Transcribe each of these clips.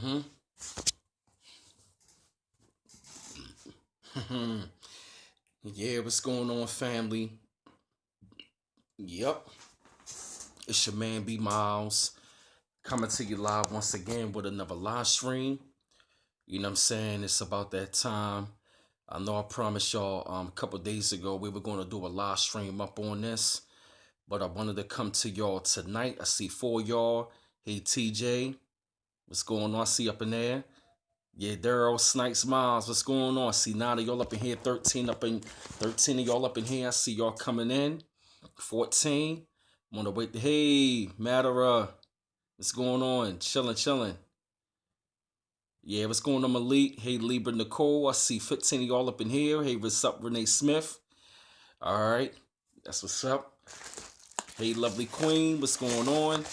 Mm-hmm. Yeah, what's going on, family? Yep, it's your man B Miles coming to you live once again with another live stream. You know what I'm saying? It's about that time. I know I promised y'all a couple days ago we were going to do a live stream up on this, but I wanted to come to y'all tonight. I see four of y'all. Hey TJ, what's going on? I see up in there. Yeah, Daryl Snipes Miles, what's going on? I see 9 of y'all up in here, 13 of y'all up in here. I see y'all coming in. 14. Wanna wait. Hey, Madara, what's going on? Chilling. Yeah, what's going on, Malik? Hey, Libra Nicole. I see 15 of y'all up in here. Hey, what's up, Renee Smith? All right, that's what's up. Hey, lovely Queen, what's going on?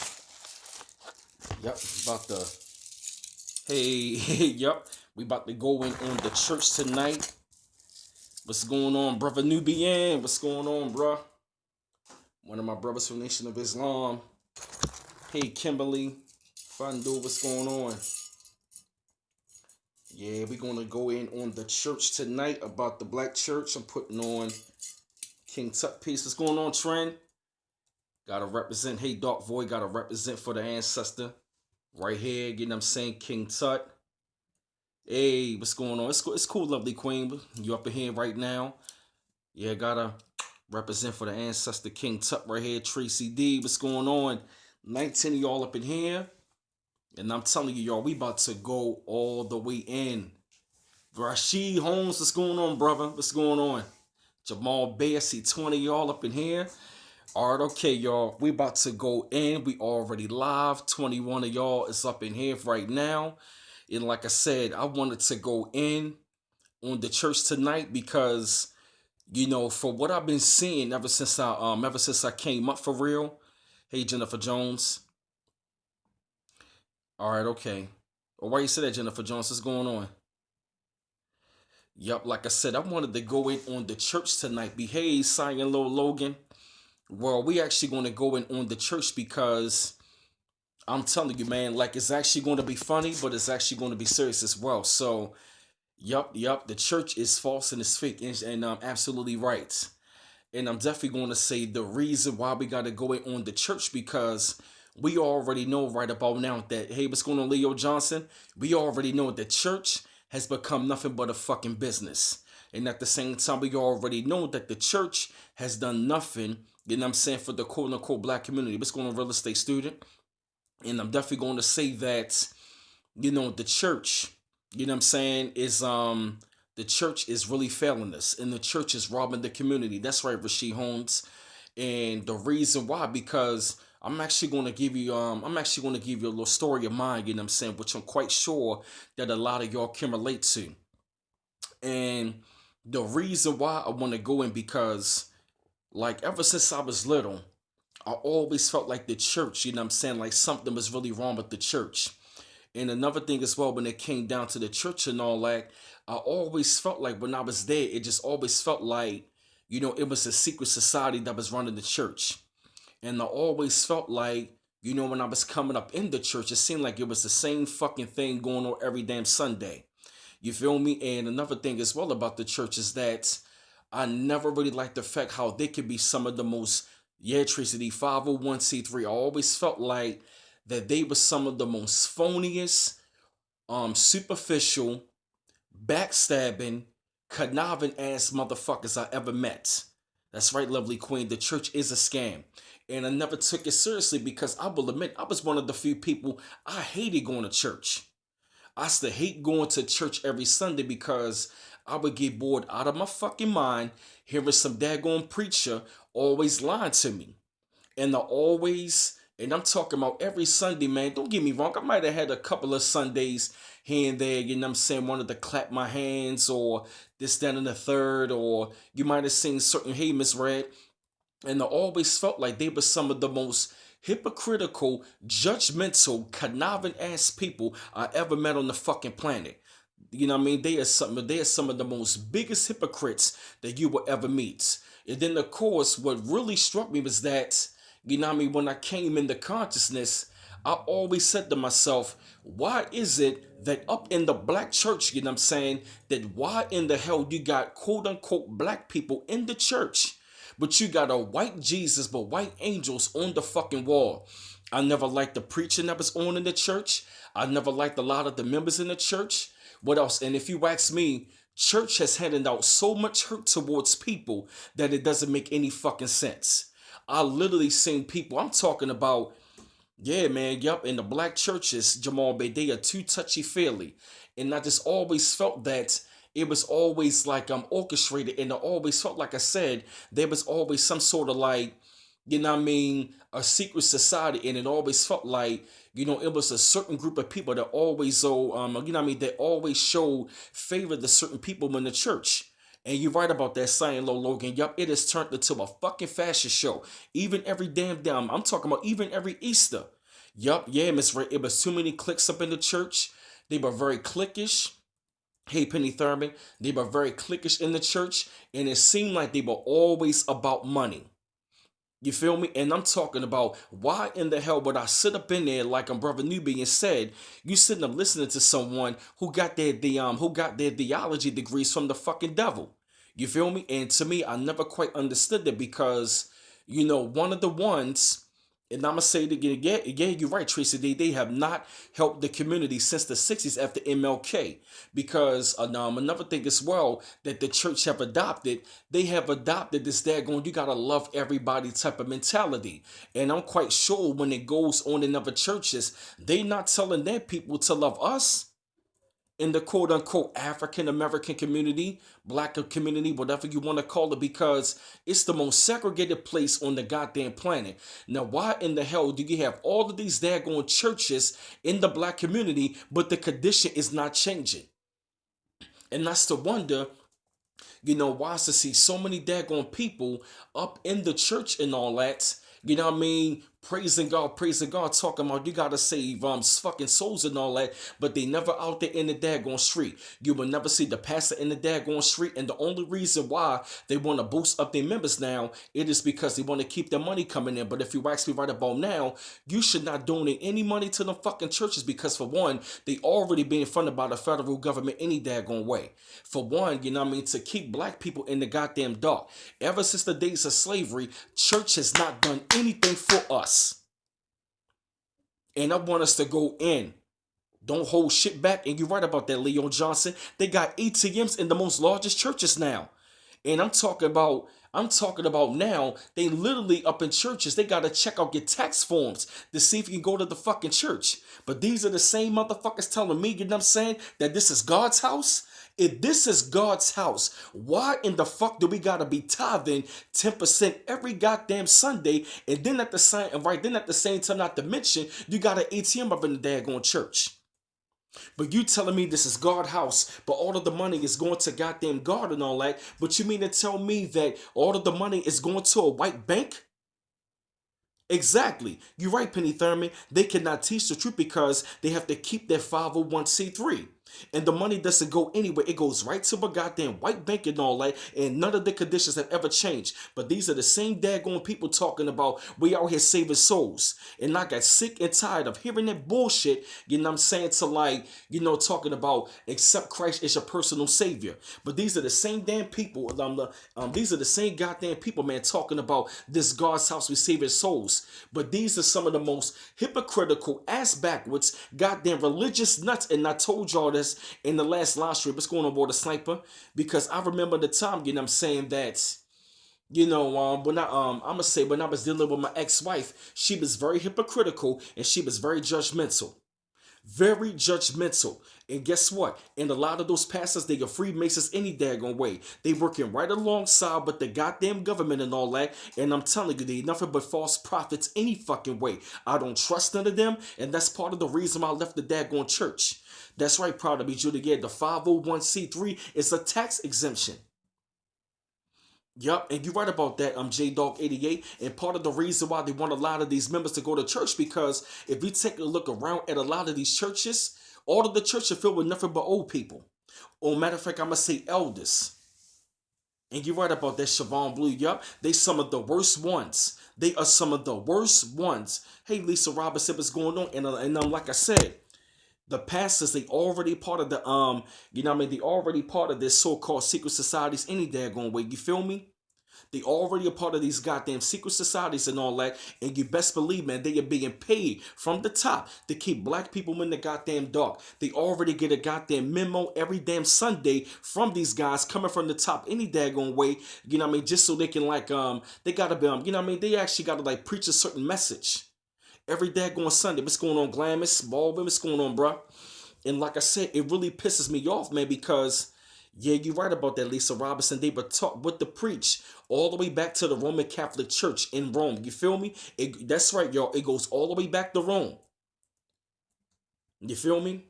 Yep, about to. Hey, yep, we about to go in on the church tonight. What's going on, brother Nubian? What's going on, bruh? One of my brothers from Nation of Islam. Hey, Kimberly. Fandu, what's going on? Yeah, we're going to go in on the church tonight about the black church. I'm putting on King Tut piece. What's going on, Trend? Gotta represent. Hey, Dark Void, gotta represent for the ancestor. Right here, you know what I'm saying? King Tut. Hey, what's going on? It's cool, lovely queen. You up in here right now. Yeah, gotta represent for the ancestor King Tut right here. Tracy D, what's going on? 19 of y'all up in here. And I'm telling you, y'all, we about to go all the way in. Rashid Holmes, what's going on, brother? What's going on? Jamal Bay, I see 20 of y'all up in here. All right, okay, y'all. We about to go in. We already live. 21 of y'all is up in here right now. And like I said, I wanted to go in on the church tonight because, you know, for what I've been seeing ever since I came up for real. Hey, Jennifer Jones. All right, okay. Well, why you say that, Jennifer Jones? What's going on? Yup, like I said, I wanted to go in on the church tonight. Behave, Cyan Lil Logan. Well, we actually going to go in on the church because I'm telling you, man, like it's actually going to be funny, but it's actually going to be serious as well. So, yup, the church is false and it's fake, and I'm absolutely right. And I'm definitely going to say the reason why we got to go in on the church because we already know right about now that, hey, what's going on, Leo Johnson? We already know that church has become nothing but a fucking business. And at the same time, we already know that the church has done nothing, you know what I'm saying, for the quote unquote black community. What's going on, real estate student? And I'm definitely going to say that, you know, the church, you know what I'm saying, is the church is really failing us and the church is robbing the community. That's right, Rasheed Holmes. And the reason why, because I'm actually going to give you a little story of mine, you know what I'm saying, which I'm quite sure that a lot of y'all can relate to. And the reason why I want to go in because like ever since I was little, I always felt like the church, you know what I'm saying, like something was really wrong with the church. And another thing as well, when it came down to the church and all that, I always felt like when I was there, it just always felt like, you know, it was a secret society that was running the church. And I always felt like, you know, when I was coming up in the church, it seemed like it was the same fucking thing going on every damn Sunday. You feel me? And another thing as well about the church is that I never really liked the fact how they could be some of the most, yeah, Tracy D, 501c3. I always felt like that they were some of the most phoniest, superficial, backstabbing, conniving ass motherfuckers I ever met. That's right, lovely queen. The church is a scam. And I never took it seriously because I will admit I was one of the few people I hated going to church. I used to hate going to church every Sunday because I would get bored out of my fucking mind hearing some daggone preacher always lying to me. And I'm talking about every Sunday, man. Don't get me wrong. I might have had a couple of Sundays here and there, you know what I'm saying, wanted to clap my hands or this, that, and the third, or you might have seen certain, hey, Miss Red. And I always felt like they were some of the most hypocritical, judgmental, conniving ass people I ever met on the fucking planet. You know what I mean? They are some of the most biggest hypocrites that you will ever meet. And then of course what really struck me was that, you know what I mean, when I came into consciousness, I always said to myself, why is it that up in the black church, you know what I'm saying, that why in the hell you got quote unquote black people in the church, but you got a white Jesus but white angels on the fucking wall? I never liked the preaching that was on in the church. I never liked a lot of the members in the church. What else? And if you ask me, church has handed out so much hurt towards people that it doesn't make any fucking sense. I literally seen people, I'm talking about, yeah, man, yup, in the black churches, Jamal Bay, they are too touchy-feely. And I just always felt that it was always like orchestrated, and I always felt like I said, there was always some sort of like, you know what I mean, a secret society, and it always felt like, it was a certain group of people that always you know what I mean, they always showed favor to certain people in the church. And you're right about that, saying Low Logan. Yup, it has turned into a fucking fashion show. Even every damn, I'm talking about even every Easter. Yup, yeah, Miss Ray, it was too many cliques up in the church. They were very cliquish. Hey, Penny Thurman, they were very cliquish in the church, and it seemed like they were always about money. You feel me? And I'm talking about, why in the hell would I sit up in there like Brother Nubian said? You sitting up listening to someone who got their theology degrees from the fucking devil. You feel me? And to me, I never quite understood that because, one of the ones, and I'm gonna say it again, yeah, you're right, Tracy. They have not helped the community since the '60s after MLK. Because another thing as well that the church have adopted, they have adopted this daggone you gotta love everybody type of mentality. And I'm quite sure when it goes on in other churches, they not telling their people to love us in the quote unquote African American community, black community, whatever you want to call it, because it's the most segregated place on the goddamn planet. Now, why in the hell do you have all of these daggone churches in the black community, but the condition is not changing? And that's the wonder, why to see so many daggone people up in the church and all that, you know what I mean, praising God, talking about you gotta save fucking souls and all that, but they never out there in the daggone street. You will never see the pastor in the daggone street, and the only reason why they want to boost up their members now, it is because they want to keep their money coming in. But if you ask me right about now, you should not donate any money to them fucking churches, because for one, they already being funded by the federal government any daggone way. For one, you know what I mean, to keep black people in the goddamn dark. Ever since the days of slavery, church has not done anything for us. And I want us to go in. Don't hold shit back. And you're right about that, Leo Johnson. They got ATMs in the most largest churches now. And I'm talking about now, they literally up in churches, they gotta check out your tax forms to see if you can go to the fucking church. But these are the same motherfuckers telling me, you know what I'm saying, that this is God's house. If this is God's house, why in the fuck do we gotta be tithing 10% every goddamn Sunday? And then at the same time, not to mention, you got an ATM up in the daggone church. But you telling me this is God's house, but all of the money is going to goddamn God and all that. But you mean to tell me that all of the money is going to a white bank? Exactly. You're right, Penny Thurman. They cannot teach the truth because they have to keep their 501c3. And the money doesn't go anywhere. It goes right to a goddamn white bank and all that. And none of the conditions have ever changed. But these are the same daggone people talking about we out here saving souls. And I got sick and tired of hearing that bullshit, you know what I'm saying, to like, talking about accept Christ as your personal savior. But these are the same damn people, these are the same goddamn people, man, talking about this God's house we saving souls. But these are some of the most hypocritical, ass backwards, goddamn religious nuts. And I told y'all this in the last live stream. What's going on, Water Sniper? Because I remember the time, you know what I'm saying, that I'm gonna say when I was dealing with my ex-wife, she was very hypocritical and she was very judgmental. Very judgmental. And guess what? And a lot of those pastors, they are Freemasons any daggone way. They working right alongside with the goddamn government and all that. And I'm telling you, they nothing but false prophets any fucking way. I don't trust none of them. And that's part of the reason why I left the daggone church. That's right, proud to be Judy. Yeah, the 501c3 is a tax exemption. Yup, and you're right about that, JDog88. And part of the reason why they want a lot of these members to go to church, because if you take a look around at a lot of these churches, all of the churches are filled with nothing but old people. Or matter of fact, I'm gonna say elders. And you're right about that, Siobhan Blue. Yup, they some of the worst ones. They are some of the worst ones. Hey, Lisa Robinson, what's going on? And like I said, the pastors, they already part of the you know what I mean, they already part of this so-called secret societies any daggone way. You feel me? They already a part of these goddamn secret societies and all that. And you best believe, man, they are being paid from the top to keep black people in the goddamn dark. They already get a goddamn memo every damn Sunday from these guys coming from the top any daggone way. You know what I mean? Just so they can like they gotta be you know what I mean? They actually gotta like preach a certain message. Every daggone Sunday. What's going on, Glamis? Baldwin, what's going on, bruh? And like I said, it really pisses me off, man, because yeah, you're right about that, Lisa Robinson. They were taught what to preach all the way back to the Roman Catholic Church in Rome. You feel me? That's right, y'all. It goes all the way back to Rome. You feel me?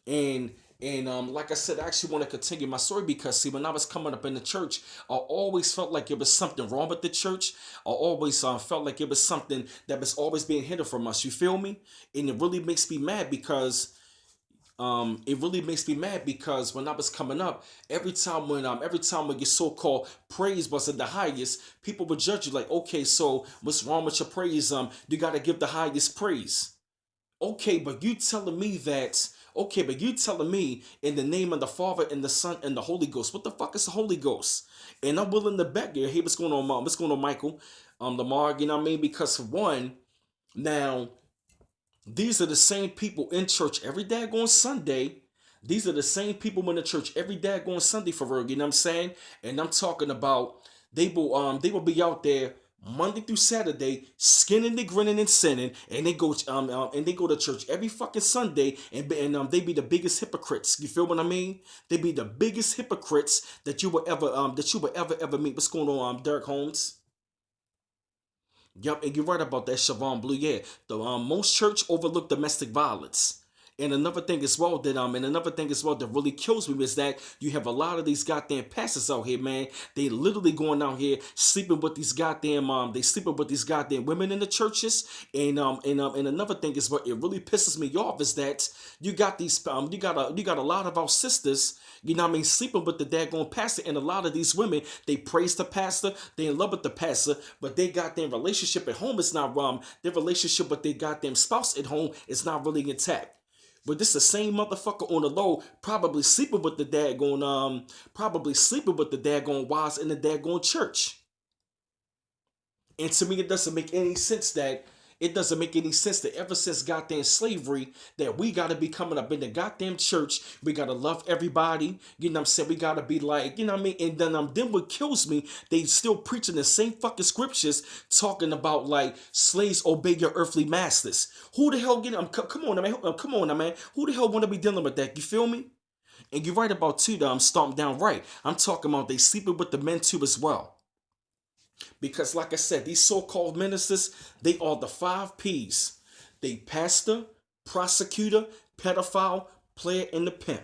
And like I said, I actually want to continue my story because see, when I was coming up in the church, I always felt like it was something wrong with the church. I always felt like it was something that was always being hidden from us. You feel me? And it really makes me mad because when I was coming up, every time when your so-called praise was at the highest, people would judge you like, okay, so what's wrong with your praise? You gotta give the highest praise. Okay, but you telling me that okay, but you telling me in the name of the Father and the Son and the Holy Ghost. What the fuck is the Holy Ghost? And I'm willing to bet you, hey, what's going on, Mom? What's going on, Michael? Lamar, you know what I mean? Because for one, now these are the same people in church every daggone Sunday. These are the same people in the church every daggone Sunday for real. You know what I'm saying? And I'm talking about they will be out there Monday through Saturday, skinning and grinning and sinning, and they go to church every fucking Sunday, and they be the biggest hypocrites. You feel what I mean? They be the biggest hypocrites that you will ever meet. What's going on, Derek Holmes? Yup, and you're right about that, Siobhan Blue. Yeah, the most church overlook domestic violence. And another thing as well that really kills me is that you have a lot of these goddamn pastors out here, man. They literally going out here sleeping with these goddamn they sleeping with these goddamn women in the churches. And another thing is what it really pisses me off is that you got these you got a lot of our sisters, you know what I mean, sleeping with the daggone pastor, and a lot of these women, they praise the pastor, they in love with the pastor, but they got their relationship at home is not their relationship with their goddamn spouse at home is not really intact. But this the same motherfucker on the low, probably sleeping with the daggone wives in the daggone church. And to me, it doesn't make any sense that ever since goddamn slavery that we gotta be coming up in the goddamn church. We gotta love everybody. You know what I'm saying? We gotta be like, you know what I mean? And then what kills me, they still preaching the same fucking scriptures talking about like slaves obey your earthly masters. Who the hell come on, man. Come on, man. Who the hell wanna be dealing with that? You feel me? And you're right about too, I'm stomped down right. I'm talking about they sleeping with the men too as well. Because, like I said, these so called ministers, they are the 5 P's. They pastor, prosecutor, pedophile, player, and the pimp.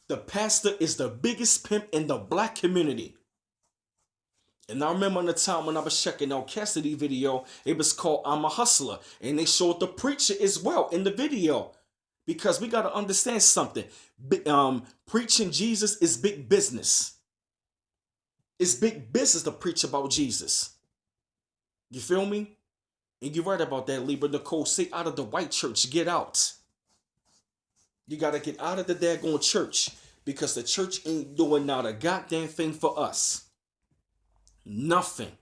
The pastor is the biggest pimp in the black community. And I remember on the time when I was checking out Cassidy video, it was called I'm a Hustler. And they showed the preacher as well in the video. Because we got to understand something. Preaching Jesus is big business. It's big business to preach about Jesus. You feel me? And you're right about that, Libra Nicole. Stay out of the white church. Get out. You got to get out of the daggone church because the church ain't doing not a goddamn thing for us. Nothing.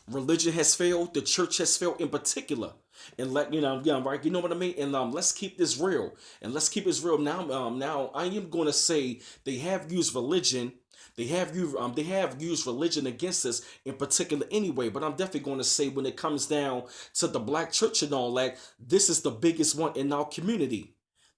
Religion has failed. The church has failed in particular. And right, you know what I mean? And let's keep this real. And let's keep this real. Now I am going to say they have used religion. They have used religion against us in particular anyway, but I'm definitely going to say when it comes down to the black church and all that, this is the biggest one in our community.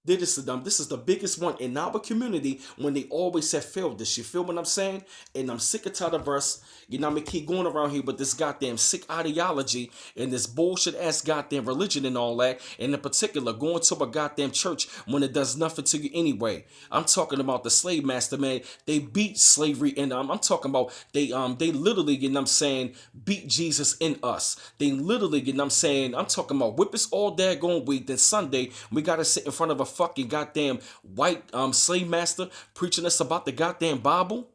This is the biggest one in our community when they always have failed this. You feel what I'm saying? And I'm sick and tired of us. You know, I'm gonna keep going around here with this goddamn sick ideology and this bullshit ass goddamn religion and all that. And in particular, going to a goddamn church when it does nothing to you anyway. I'm talking about the slave master, man. They beat slavery, and I'm talking about they literally, you know what I'm saying, beat Jesus in us. They literally, you know what I'm saying, I'm talking about whip us all daggone week. Then Sunday we gotta sit in front of a fucking goddamn white slave master preaching us about the goddamn Bible?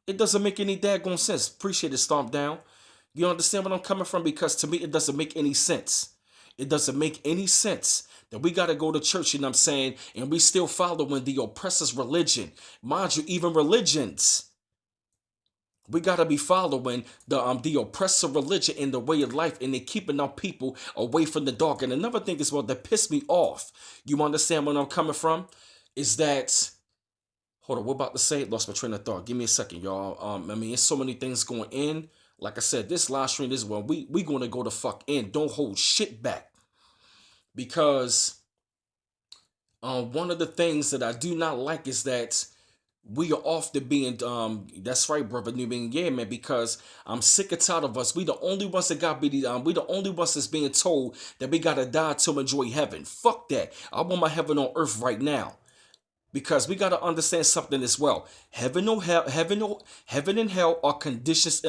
It doesn't make any daggone sense. Appreciate it, Stomp Down. You understand what I'm coming from? Because to me, it doesn't make any sense. It doesn't make any sense that we got to go to church, you know what I'm saying, and we still following the oppressor's religion. Mind you, even religions. We got to be following the oppressive religion in the way of life, and they keeping our people away from the dark. And another thing is, well, that pissed me off. You understand where I'm coming from? Is that, hold on, what about to say? Lost my train of thought. Give me a second, y'all. I mean, there's so many things going in. Like I said, this live stream is when we going to go the fuck in. Don't hold shit back. Because one of the things that I do not like is that we are often being that's right, brother Nubian, yeah, man, because I'm sick and tired of us. We the only ones that got be we the only ones that's being told that we gotta die to enjoy heaven. Fuck that. I want my heaven on earth right now. Because we gotta understand something as well. Heaven or hell, heaven and hell are conditions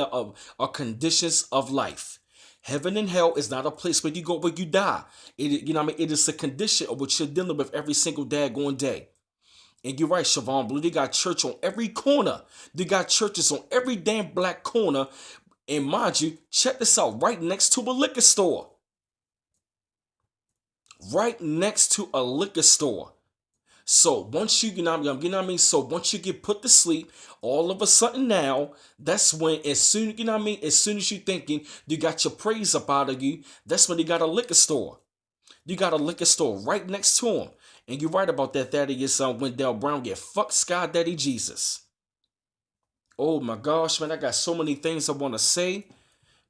of life. Heaven and hell is not a place where you go where you die. You know what I mean? It is a condition of what you're dealing with every single daggone day. And you're right, Siobhan Blue. They got church on every corner. They got churches on every damn black corner. And mind you, check this out, right next to a liquor store. Right next to a liquor store. So once you know what I mean? So once you get put to sleep, all of a sudden now, that's when as soon as soon as you thinking you got your praise up out of you, that's when you got a liquor store. You got a liquor store right next to him. And you're right about that. That is Wendell Brown get fucked Sky Daddy Jesus. Oh my gosh, man, I got so many things I want to say.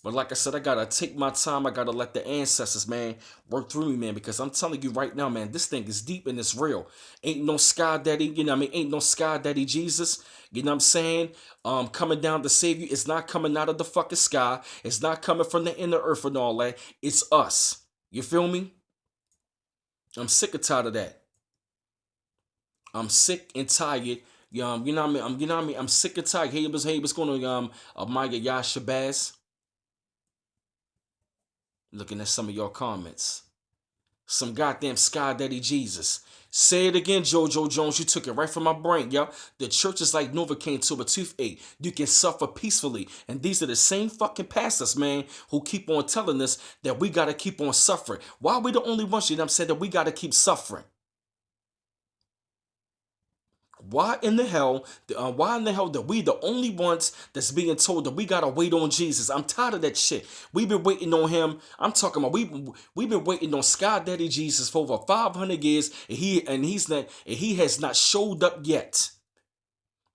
But like I said, I gotta take my time. I gotta let the ancestors, man, work through me, man. Because I'm telling you right now, man, this thing is deep and it's real. Ain't no Sky Daddy, you know what I mean? Ain't no Sky Daddy Jesus. You know what I'm saying? Coming down to save you. It's not coming out of the fucking sky. It's not coming from the inner earth and all that. It's us. You feel me? I'm sick and tired of that. I'm sick and tired. You know what I mean? You know what I mean? I'm sick and tired. Hey, what's going on? Maya Yashabaz. Looking at some of your comments. Some goddamn Sky Daddy Jesus. Say it again, JoJo Jones. You took it right from my brain, yo. The church is like Novocaine to a toothache. You can suffer peacefully. And these are the same fucking pastors, man, who keep on telling us that we gotta keep on suffering. Why are we the only ones, you know what I'm saying, that we gotta keep suffering? Why in the hell that we the only ones that's being told that we gotta wait on Jesus? I'm tired of that shit. We've been waiting on him. I'm talking about we've been waiting on Sky Daddy Jesus for over 500 years, and he has not showed up yet.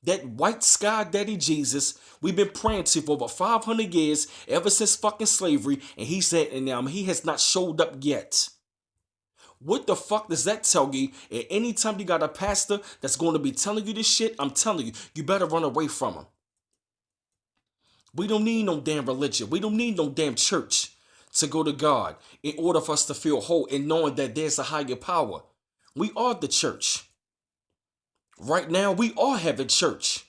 That white Sky Daddy Jesus, we've been praying to for over 500 years, ever since fucking slavery, and he has not showed up yet. What the fuck does that tell you? And anytime you got a pastor that's going to be telling you this shit, I'm telling you, you better run away from him. We don't need no damn religion. We don't need no damn church to go to God in order for us to feel whole and knowing that there's a higher power. We are the church. Right now, we are having church.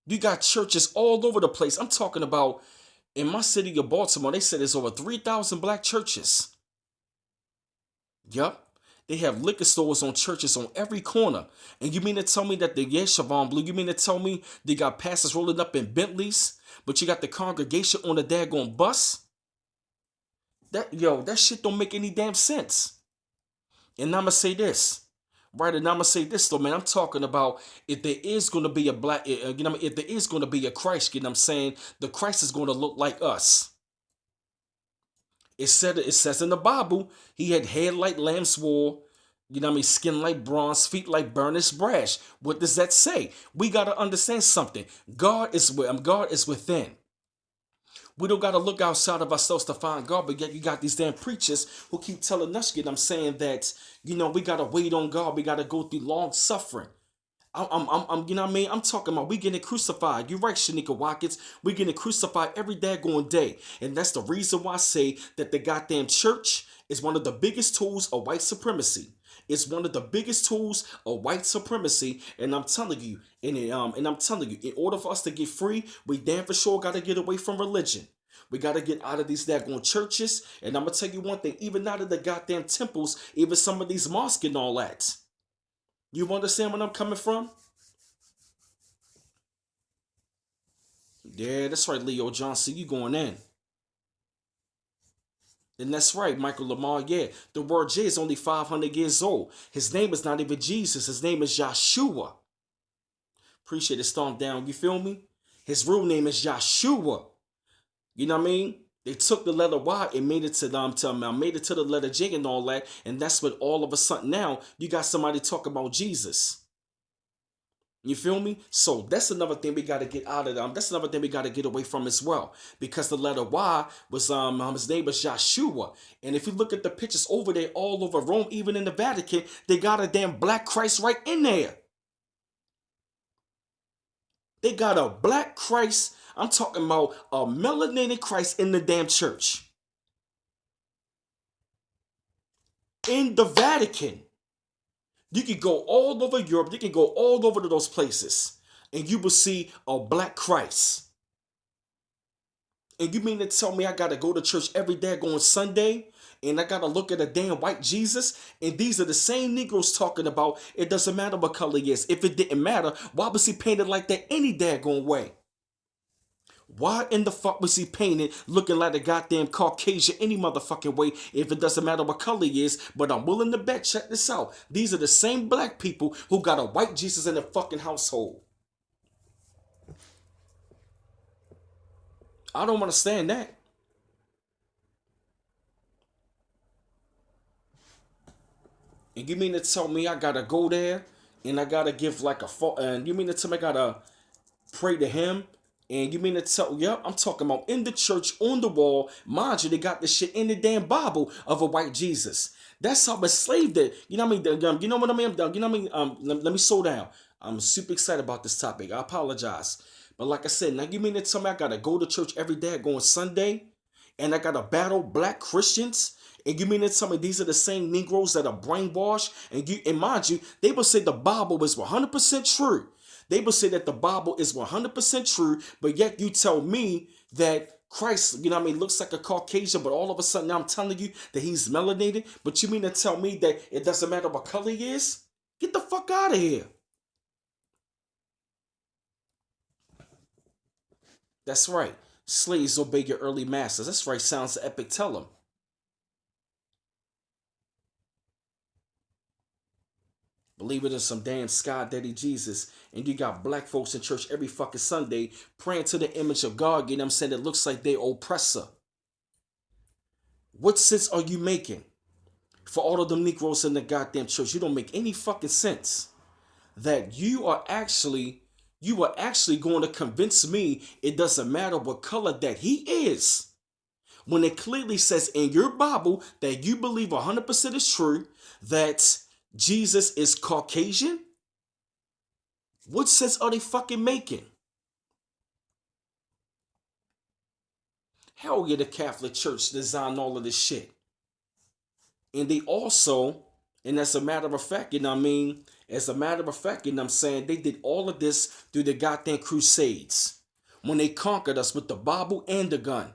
You got churches all over the place. I'm talking about in my city of Baltimore, they said there's over 3,000 black churches. Yup. They have liquor stores on churches on every corner. And you mean to tell me that Siobhan Blue, you mean to tell me they got pastors rolling up in Bentleys, but you got the congregation on a daggone bus? That shit don't make any damn sense. And I'ma say this. Right, and I'm gonna say this though, man. I'm talking about if there is gonna be a black, if there is gonna be a Christ, you know what I'm saying, the Christ is gonna look like us. It says in the Bible, he had hair like lamb's wool, you know what I mean, skin like bronze, feet like burnished brass. What does that say? We gotta understand something. God is within. We don't got to look outside of ourselves to find God, but yet you got these damn preachers who keep telling us, you know what I'm saying, that, we got to wait on God. We got to go through long suffering. You know what I mean? I'm talking about we getting crucified. You're right, Shanika Watkins. We getting crucified every daggone day. And that's the reason why I say that the goddamn church is one of the biggest tools of white supremacy. It's one of the biggest tools of white supremacy, and I'm telling you, in order for us to get free, we damn for sure got to get away from religion. We got to get out of these daggone churches. And I'm going to tell you one thing, even out of the goddamn temples, even some of these mosques and all that. You understand where I'm coming from? Yeah, that's right, Leo Johnson. You going in. And that's right, Michael Lamar. Yeah, the word J is only 500 years old. His name is not even Jesus. His name is Yahshua. Appreciate it, Storm Down. You feel me? His real name is Yahshua. You know what I mean? They took the letter Y and made it to made it to the letter J and all that. And that's what all of a sudden now you got somebody talk about Jesus. You feel me? So that's another thing we got to get out of them. That's another thing we got to get away from as well. Because the letter Y was his name was Joshua. And if you look at the pictures over there all over Rome, even in the Vatican, they got a damn black Christ right in there. They got a black Christ. I'm talking about a melanated Christ in the damn church. In the Vatican. You can go all over Europe. You can go all over to those places. And you will see a black Christ. And you mean to tell me I got to go to church every day going Sunday? And I got to look at a damn white Jesus? And these are the same Negroes talking about it doesn't matter what color he is. If it didn't matter, why was he painted like that any daggone way? Why in the fuck was he painted looking like a goddamn Caucasian any motherfucking way if it doesn't matter what color he is? But I'm willing to bet, check this out. These are the same black people who got a white Jesus in their fucking household. I don't understand that. And you mean to tell me I gotta go there and I gotta give like and you mean to tell me I gotta pray to him? And you mean to tell, yep, I'm talking about in the church, on the wall. Mind you, they got this shit in the damn Bible of a white Jesus. That's how enslaved it. You know what I mean? You know what I mean? You know what I mean? Let me slow down. I'm super excited about this topic. I apologize. But like I said, now you mean to tell me I gotta go to church every day going Sunday? And I gotta battle black Christians? And you mean to tell me these are the same Negroes that are brainwashed? And mind you, they will say the Bible is 100% true. They will say that the Bible is 100% true, but yet you tell me that Christ, you know what I mean, looks like a Caucasian, but all of a sudden now I'm telling you that he's melanated. But you mean to tell me that it doesn't matter what color he is? Get the fuck out of here. That's right. Slaves obey your early masters. That's right. Sounds epic. Tell them. Believe it in some damn Sky Daddy Jesus. And you got black folks in church every fucking Sunday praying to the image of God. You know what I'm saying? It looks like they oppressor. What sense are you making? For all of them Negroes in the goddamn church, you don't make any fucking sense. That you are actually going to convince me it doesn't matter what color that he is. When it clearly says in your Bible that you believe 100% is true, that Jesus is Caucasian? What sense are they fucking making? Hell yeah, the Catholic Church designed all of this shit. And they also, and as a matter of fact, you know what I mean? As a matter of fact, you know what I'm saying? They did all of this through the goddamn Crusades. When they conquered us with the Bible and the gun.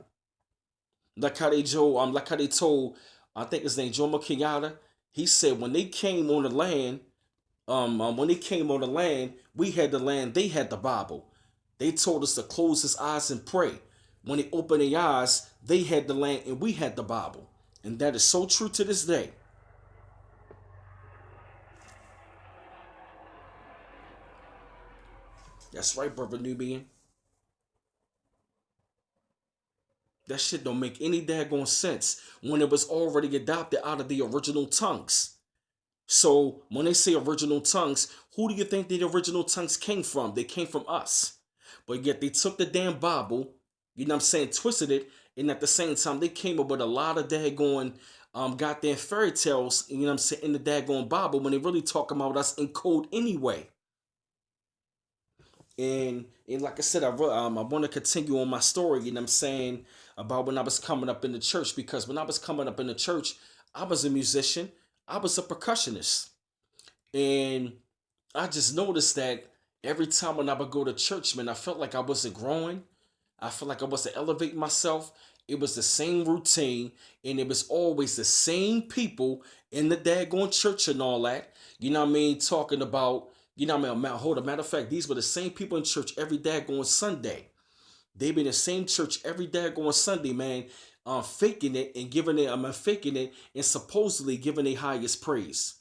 Like how they told, I think his name Jomo Kenyatta. He said when they came on the land, when they came on the land, we had the land, they had the Bible. They told us to close his eyes and pray. When they opened their eyes, they had the land and we had the Bible. And that is so true to this day. That's right, brother Nubian. That shit don't make any daggone sense when it was already adopted out of the original tongues. So when they say original tongues, who do you think the original tongues came from? They came from us. But yet they took the damn Bible, you know what I'm saying, twisted it, and at the same time they came up with a lot of daggone goddamn fairy tales, you know what I'm saying, in the daggone Bible when they really talk about us in code anyway. And like I said, I want to continue on my story, you know what I'm saying, about when I was coming up in the church, because when I was coming up in the church, I was a musician, I was a percussionist. And I just noticed that every time when I would go to church, man, I felt like I wasn't growing. I feel like I wasn't elevating myself. It was the same routine, and it was always the same people in the daggone church and all that. You know what I mean? Talking about, you know what I mean? Hold a matter of fact, these were the same people in church every daggone Sunday. They be in the same church every daggone Sunday, man, faking it and giving it, faking it and supposedly giving the highest praise.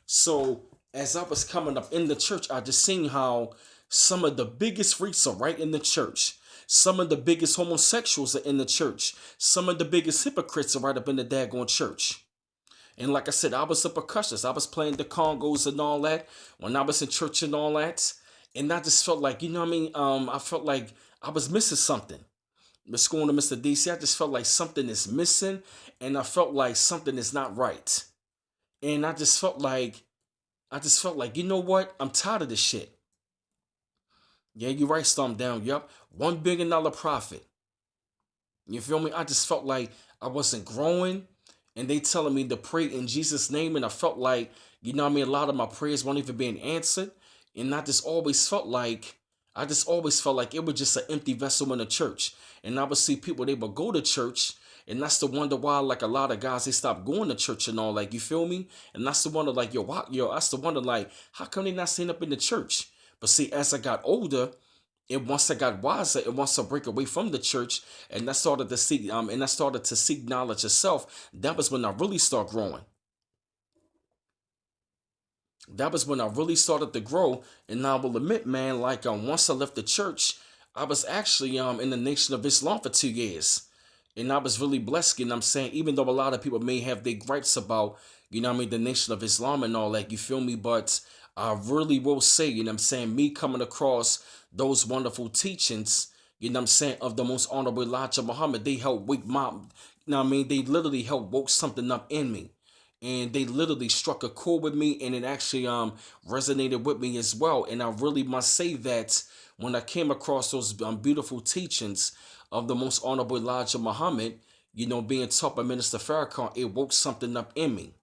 So as I was coming up in the church, I just seen how some of the biggest freaks are right in the church. Some of the biggest homosexuals are in the church. Some of the biggest hypocrites are right up in the daggone church. And like I said, I was a percussionist. I was playing the congos and all that when I was in church and all that. And I just felt like, you know what I mean? I felt like I was missing something. Let's go on to Mr. DC. I just felt like something is missing, and I felt like something is not right. And I just felt like, you know what? I'm tired of this shit. Yeah, you're right, Storm Down. Yup. $1 billion profit. You feel me? I just felt like I wasn't growing, and they telling me to pray in Jesus' name, and I felt like, you know what I mean, a lot of my prayers weren't even being answered. And I just always felt like it was just an empty vessel in the church. And I would see people, they would go to church, and that's the wonder why, like, a lot of guys, they stopped going to church and all, like, you feel me? And that's the wonder, like, that's the wonder, like, how come they not staying up in the church? But see, as I got older, and once I got wiser, and once I break away from the church, and I started to seek knowledge itself, that was when I really start growing. That was when I really started to grow. And I will admit, man, like, once I left the church, I was actually in the Nation of Islam for 2 years. And I was really blessed, you know what I'm saying? Even though a lot of people may have their gripes about, you know what I mean, the Nation of Islam and all that, you feel me? But I really will say, you know what I'm saying, me coming across those wonderful teachings, you know what I'm saying, of the most honorable Elijah Muhammad, they helped wake my, you know what I mean, they literally helped woke something up in me. And they literally struck a chord with me, and it actually resonated with me as well. And I really must say that when I came across those beautiful teachings of the most honorable Elijah Muhammad, you know, being taught by Minister Farrakhan, it woke something up in me.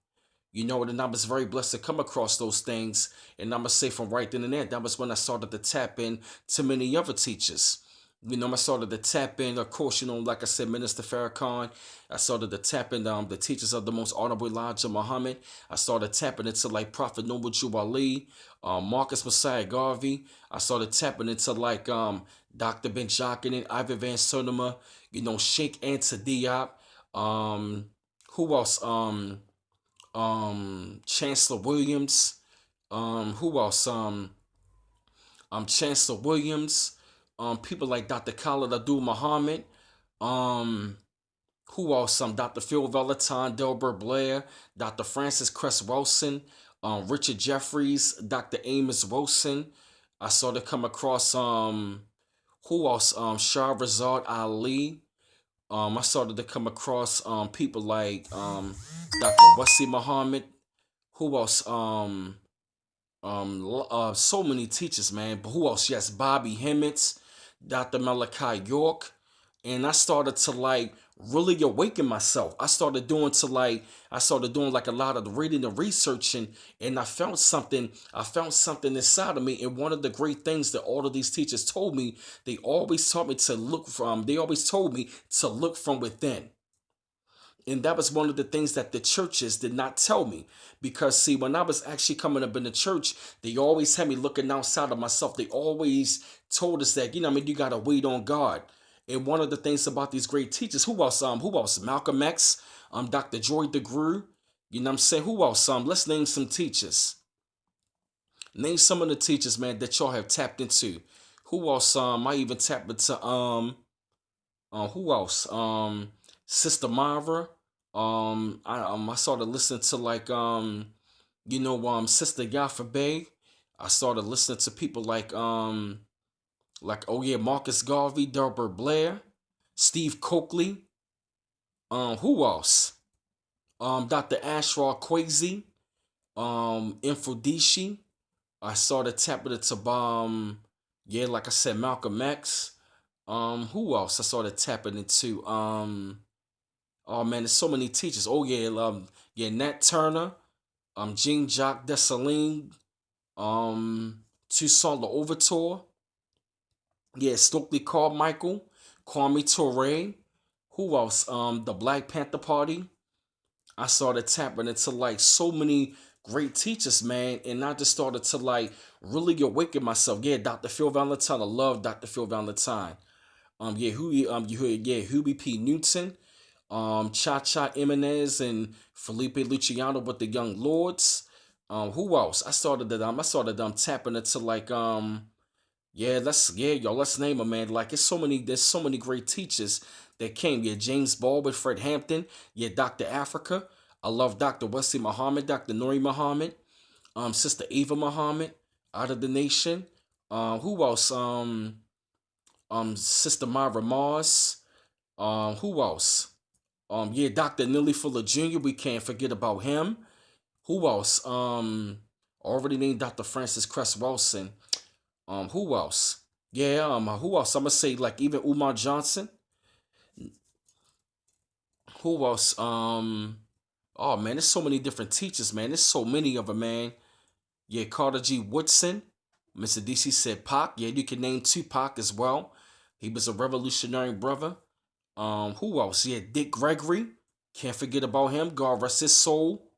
You know, and I was very blessed to come across those things. And I'm going to say from right then and there, that was when I started to tap in to many other teachers. You know, I started to tap in, of course, you know, like I said, Minister Farrakhan. I started to tap in the teachers of the most honorable Elijah Muhammad. I started tapping into like Prophet Noble Jew Ali, Marcus Messiah Garvey. I started tapping into like Dr. Ben Jockin, Ivan Van Sertima, you know, Sheikh Anta Diop. Who else? Chancellor Williams. Who else? Chancellor Williams. People like Dr. Khalid Abdul Muhammad. Um, who else? Dr. Phil Valentine, Delbert Blair, Dr. Francis Cress Wilson, Richard Jeffries, Dr. Amos Wilson. I started to come across who else? Shahrazad Ali. I started to come across people like Dr. Wasi Muhammad. Who else? So many teachers, man. But who else? Yes, Bobby Hemmets, Dr. Malachi York. And I started to like really awaken myself. I started doing like a lot of the reading and researching, and I found something inside of me. And one of the great things that all of these teachers told me, they always told me to look from within. And that was one of the things that the churches did not tell me. Because, see, when I was actually coming up in the church, they always had me looking outside of myself. They always told us that, you know, I mean, you got to wait on God. And one of the things about these great teachers, who else? Who else? Malcolm X, Dr. Joy DeGruy. You know what I'm saying? Who else? Let's name some teachers. Name some of the teachers, man, that y'all have tapped into. Who else? I even tapped into who else? Sister Mara. I started listening to like Sister Yafa Bay. I started listening to people like oh yeah, Marcus Garvey, Delbert Blair, Steve Coakley. Who else? Dr. Ashraf Kwasi, Infodici. I started tapping into yeah, like I said, Malcolm X. Who else? I started tapping into oh man, there's so many teachers. Oh yeah, yeah, Nat Turner, Jean Jacques Dessalines, Toussaint Louverture, yeah, Stokely Carmichael. Kwame Ture. Who else? The Black Panther Party. I started tapping into like so many great teachers, man, and I just started to like really awaken myself. Yeah, Dr. Phil Valentine. I love Dr. Phil Valentine. Yeah, you heard, yeah, Huey P. Newton, Cha Cha Jimenez and Felipe Luciano with the Young Lords. Who else? I started tapping into like let's name them, man. Like there's so many great teachers that came. Yeah, James Baldwin, Fred Hampton, yeah, Dr. Africa. I love Dr. Wesley Muhammad, Dr. Nuri Muhammad, Sister Eva Muhammad, out of the nation. Who else? Sister Myra Mars. Who else? Yeah, Dr. Nelly Fuller Jr. We can't forget about him. Who else? Already named Dr. Francis Cress Wilson. Who else? Yeah, who else? I'm gonna say like even Umar Johnson. Who else? Oh man, there's so many different teachers, man. There's so many of them, man. Yeah, Carter G. Woodson. Mr. DC said Pac. Yeah, you can name Tupac as well. He was a revolutionary brother. Who else? Yeah, Dick Gregory. Can't forget about him. God rest his soul.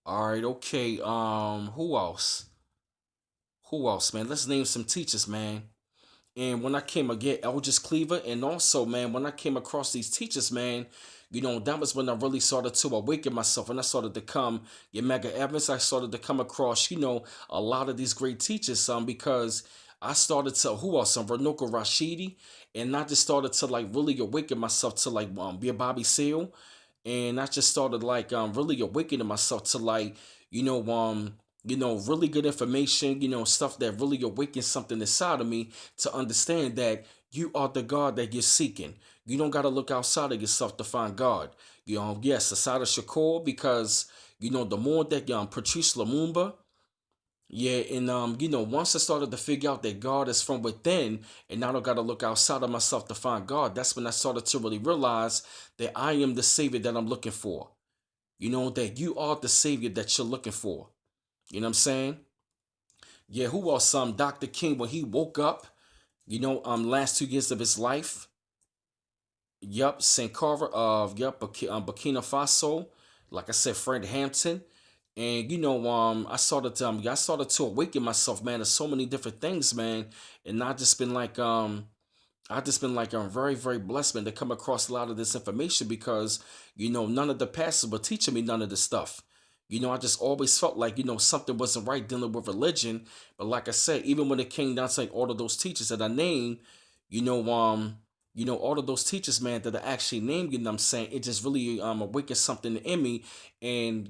All right, okay. Who else? Who else, man? Let's name some teachers, man. And when I came again, Eldridge Cleaver, and also, man, when I came across these teachers, man, that was when I really started to awaken myself, and I started to come, Mega Evans. I started to come across, a lot of these great teachers, because I started to who else? Renuka Rashidi, and I just started to like really awaken myself to like be a Bobby Seale, and I just started like really awakening myself to like you know um really good information, stuff that really awakens something inside of me to understand that you are the God that you're seeking. You don't got to look outside of yourself to find God. Yes, aside of Shakur, because the more that Patrice Lumumba, yeah, and once I started to figure out that God is from within, and I don't gotta look outside of myself to find God, that's when I started to really realize that I am the savior that I'm looking for. That you are the savior that you're looking for. You know what I'm saying? Yeah, who else? Dr. King, when he woke up, last 2 years of his life. Yup, St. Carver of Burkina Faso. Like I said, Fred Hampton. And I started to awaken myself, man, to so many different things, man. And I just been like I'm very, very blessed, man, to come across a lot of this information because, none of the pastors were teaching me none of this stuff. I just always felt like, something wasn't right dealing with religion. But like I said, even when it came down to like all of those teachers that I named, you know, um, all of those teachers, man, that I actually named, you know what I'm saying, it just really awakened something in me. And,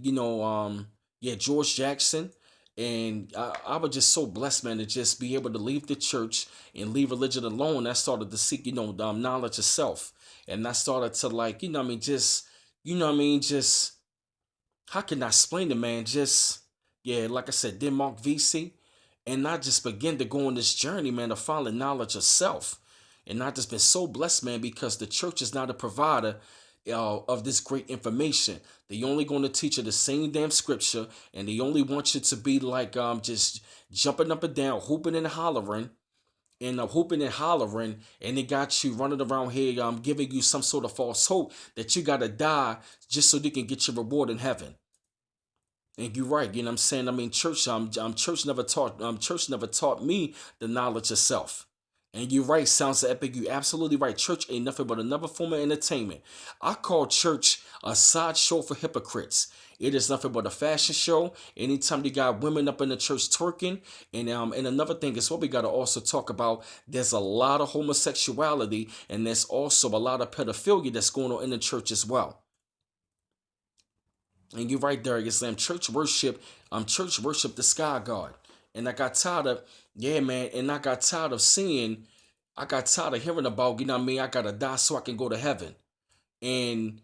yeah, George Jackson. And I was just so blessed, man, to just be able to leave the church and leave religion alone. I started to seek, knowledge of self. And I started to like, just how can I explain it, man? Just yeah, like I said, Denmark VC, and I just began to go on this journey, man, of finding knowledge of self. And I just been so blessed, man, because the church is not a provider of this great information. They only going to teach you the same damn scripture, and they only want you to be like just jumping up and down, hooping and hollering, and they got you running around here giving you some sort of false hope that you gotta die just so they can get your reward in heaven. And you're right, you know what I'm saying? I mean, church never taught me the knowledge of self. And you're right, sounds epic. You absolutely right. Church ain't nothing but another form of entertainment. I call church a sideshow for hypocrites. It is nothing but a fashion show. Anytime you got women up in the church twerking, and another thing is what we gotta also talk about. There's a lot of homosexuality, and there's also a lot of pedophilia that's going on in the church as well. And you're right there, Islam. Church worship the sky god. And I got tired of, yeah, man, and I got tired of hearing about, what I mean, I gotta die so I can go to heaven. And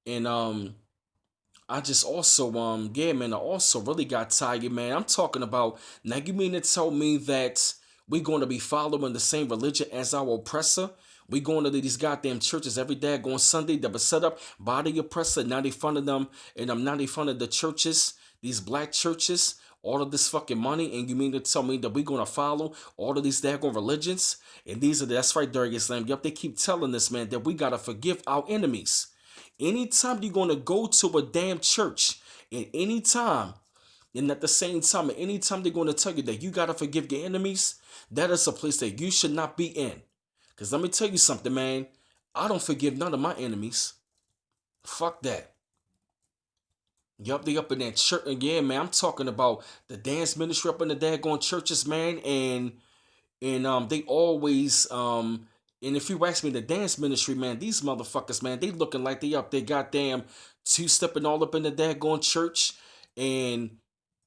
and I just also yeah, man, I also really got tired, man. I'm talking about now you mean to tell me that we're gonna be following the same religion as our oppressor? We going to these goddamn churches every day, going Sunday that was set up by the oppressor. Now they funding them, and I'm now they funding the churches, these black churches, all of this fucking money, and you mean to tell me that we're gonna follow all of these daggone religions? And that's right, Darius Lamb. Yup, they keep telling us, man, that we gotta forgive our enemies. Anytime you're gonna go to a damn church, and anytime, and at the same time, anytime they're gonna tell you that you gotta forgive your enemies, that is a place that you should not be in. Cause let me tell you something, man. I don't forgive none of my enemies. Fuck that. Yup, they up in that church. And yeah, man, I'm talking about the dance ministry up in the daggone churches, man. And they always and if you ask me the dance ministry, man, these motherfuckers, man, they looking like they up they goddamn two-stepping all up in the daggone church. And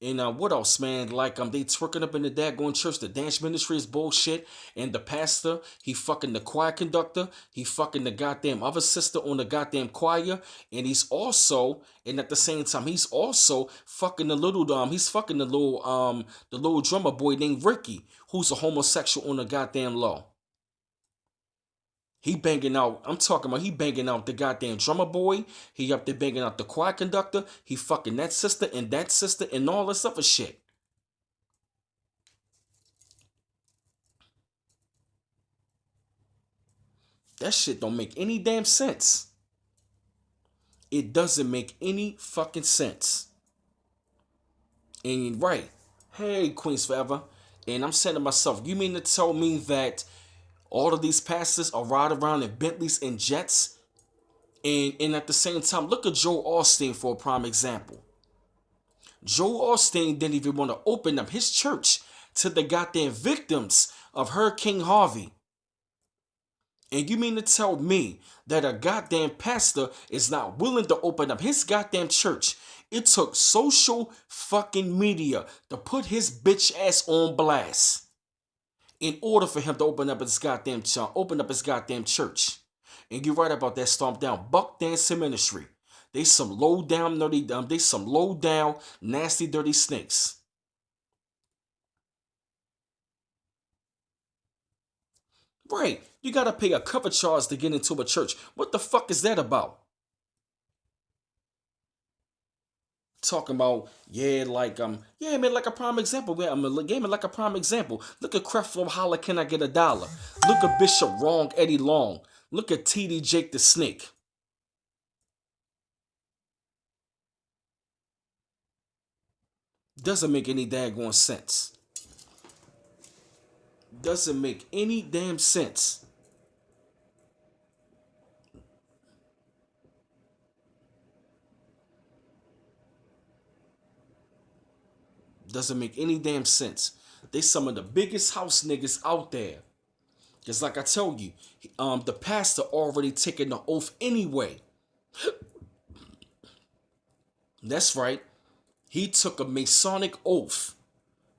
what else, man? Like they twerking up in the daggone church. The dance ministry is bullshit. And the pastor, he fucking the choir conductor. He fucking the goddamn other sister on the goddamn choir. And he's also, and at the same time, he's also fucking the little drummer boy named Ricky, who's a homosexual on the goddamn low. He banging out, I'm talking about he banging out the goddamn drummer boy. He up there banging out the choir conductor. He fucking that sister and all this other shit. That shit don't make any damn sense. It doesn't make any fucking sense. And right, hey, Queens Forever. And I'm saying to myself, you mean to tell me that all of these pastors are riding around in Bentleys and jets? And at the same time, look at Joel Osteen for a prime example. Joel Osteen didn't even want to open up his church to the goddamn victims of Hurricane Harvey. And you mean to tell me that a goddamn pastor is not willing to open up his goddamn church? It took social fucking media to put his bitch ass on blast in order for him to open up his goddamn church. And you're right about that. Stomp down Buck Dancing Ministry. They some low down nasty dirty snakes. Right, you gotta pay a cover charge to get into a church. What the fuck is that about? Talking about yeah, man, like a prime example. I'm a gaming like a prime example. Look at Creflo Holla, can I get a dollar? Look at Bishop Wrong Eddie Long. Look at TD Jake the Snake. Doesn't make any daggone sense. Doesn't make any damn sense. Doesn't make any damn sense. They some of the biggest house niggas out there. Just like I told you, the pastor already taken the oath anyway. That's right. He took a Masonic oath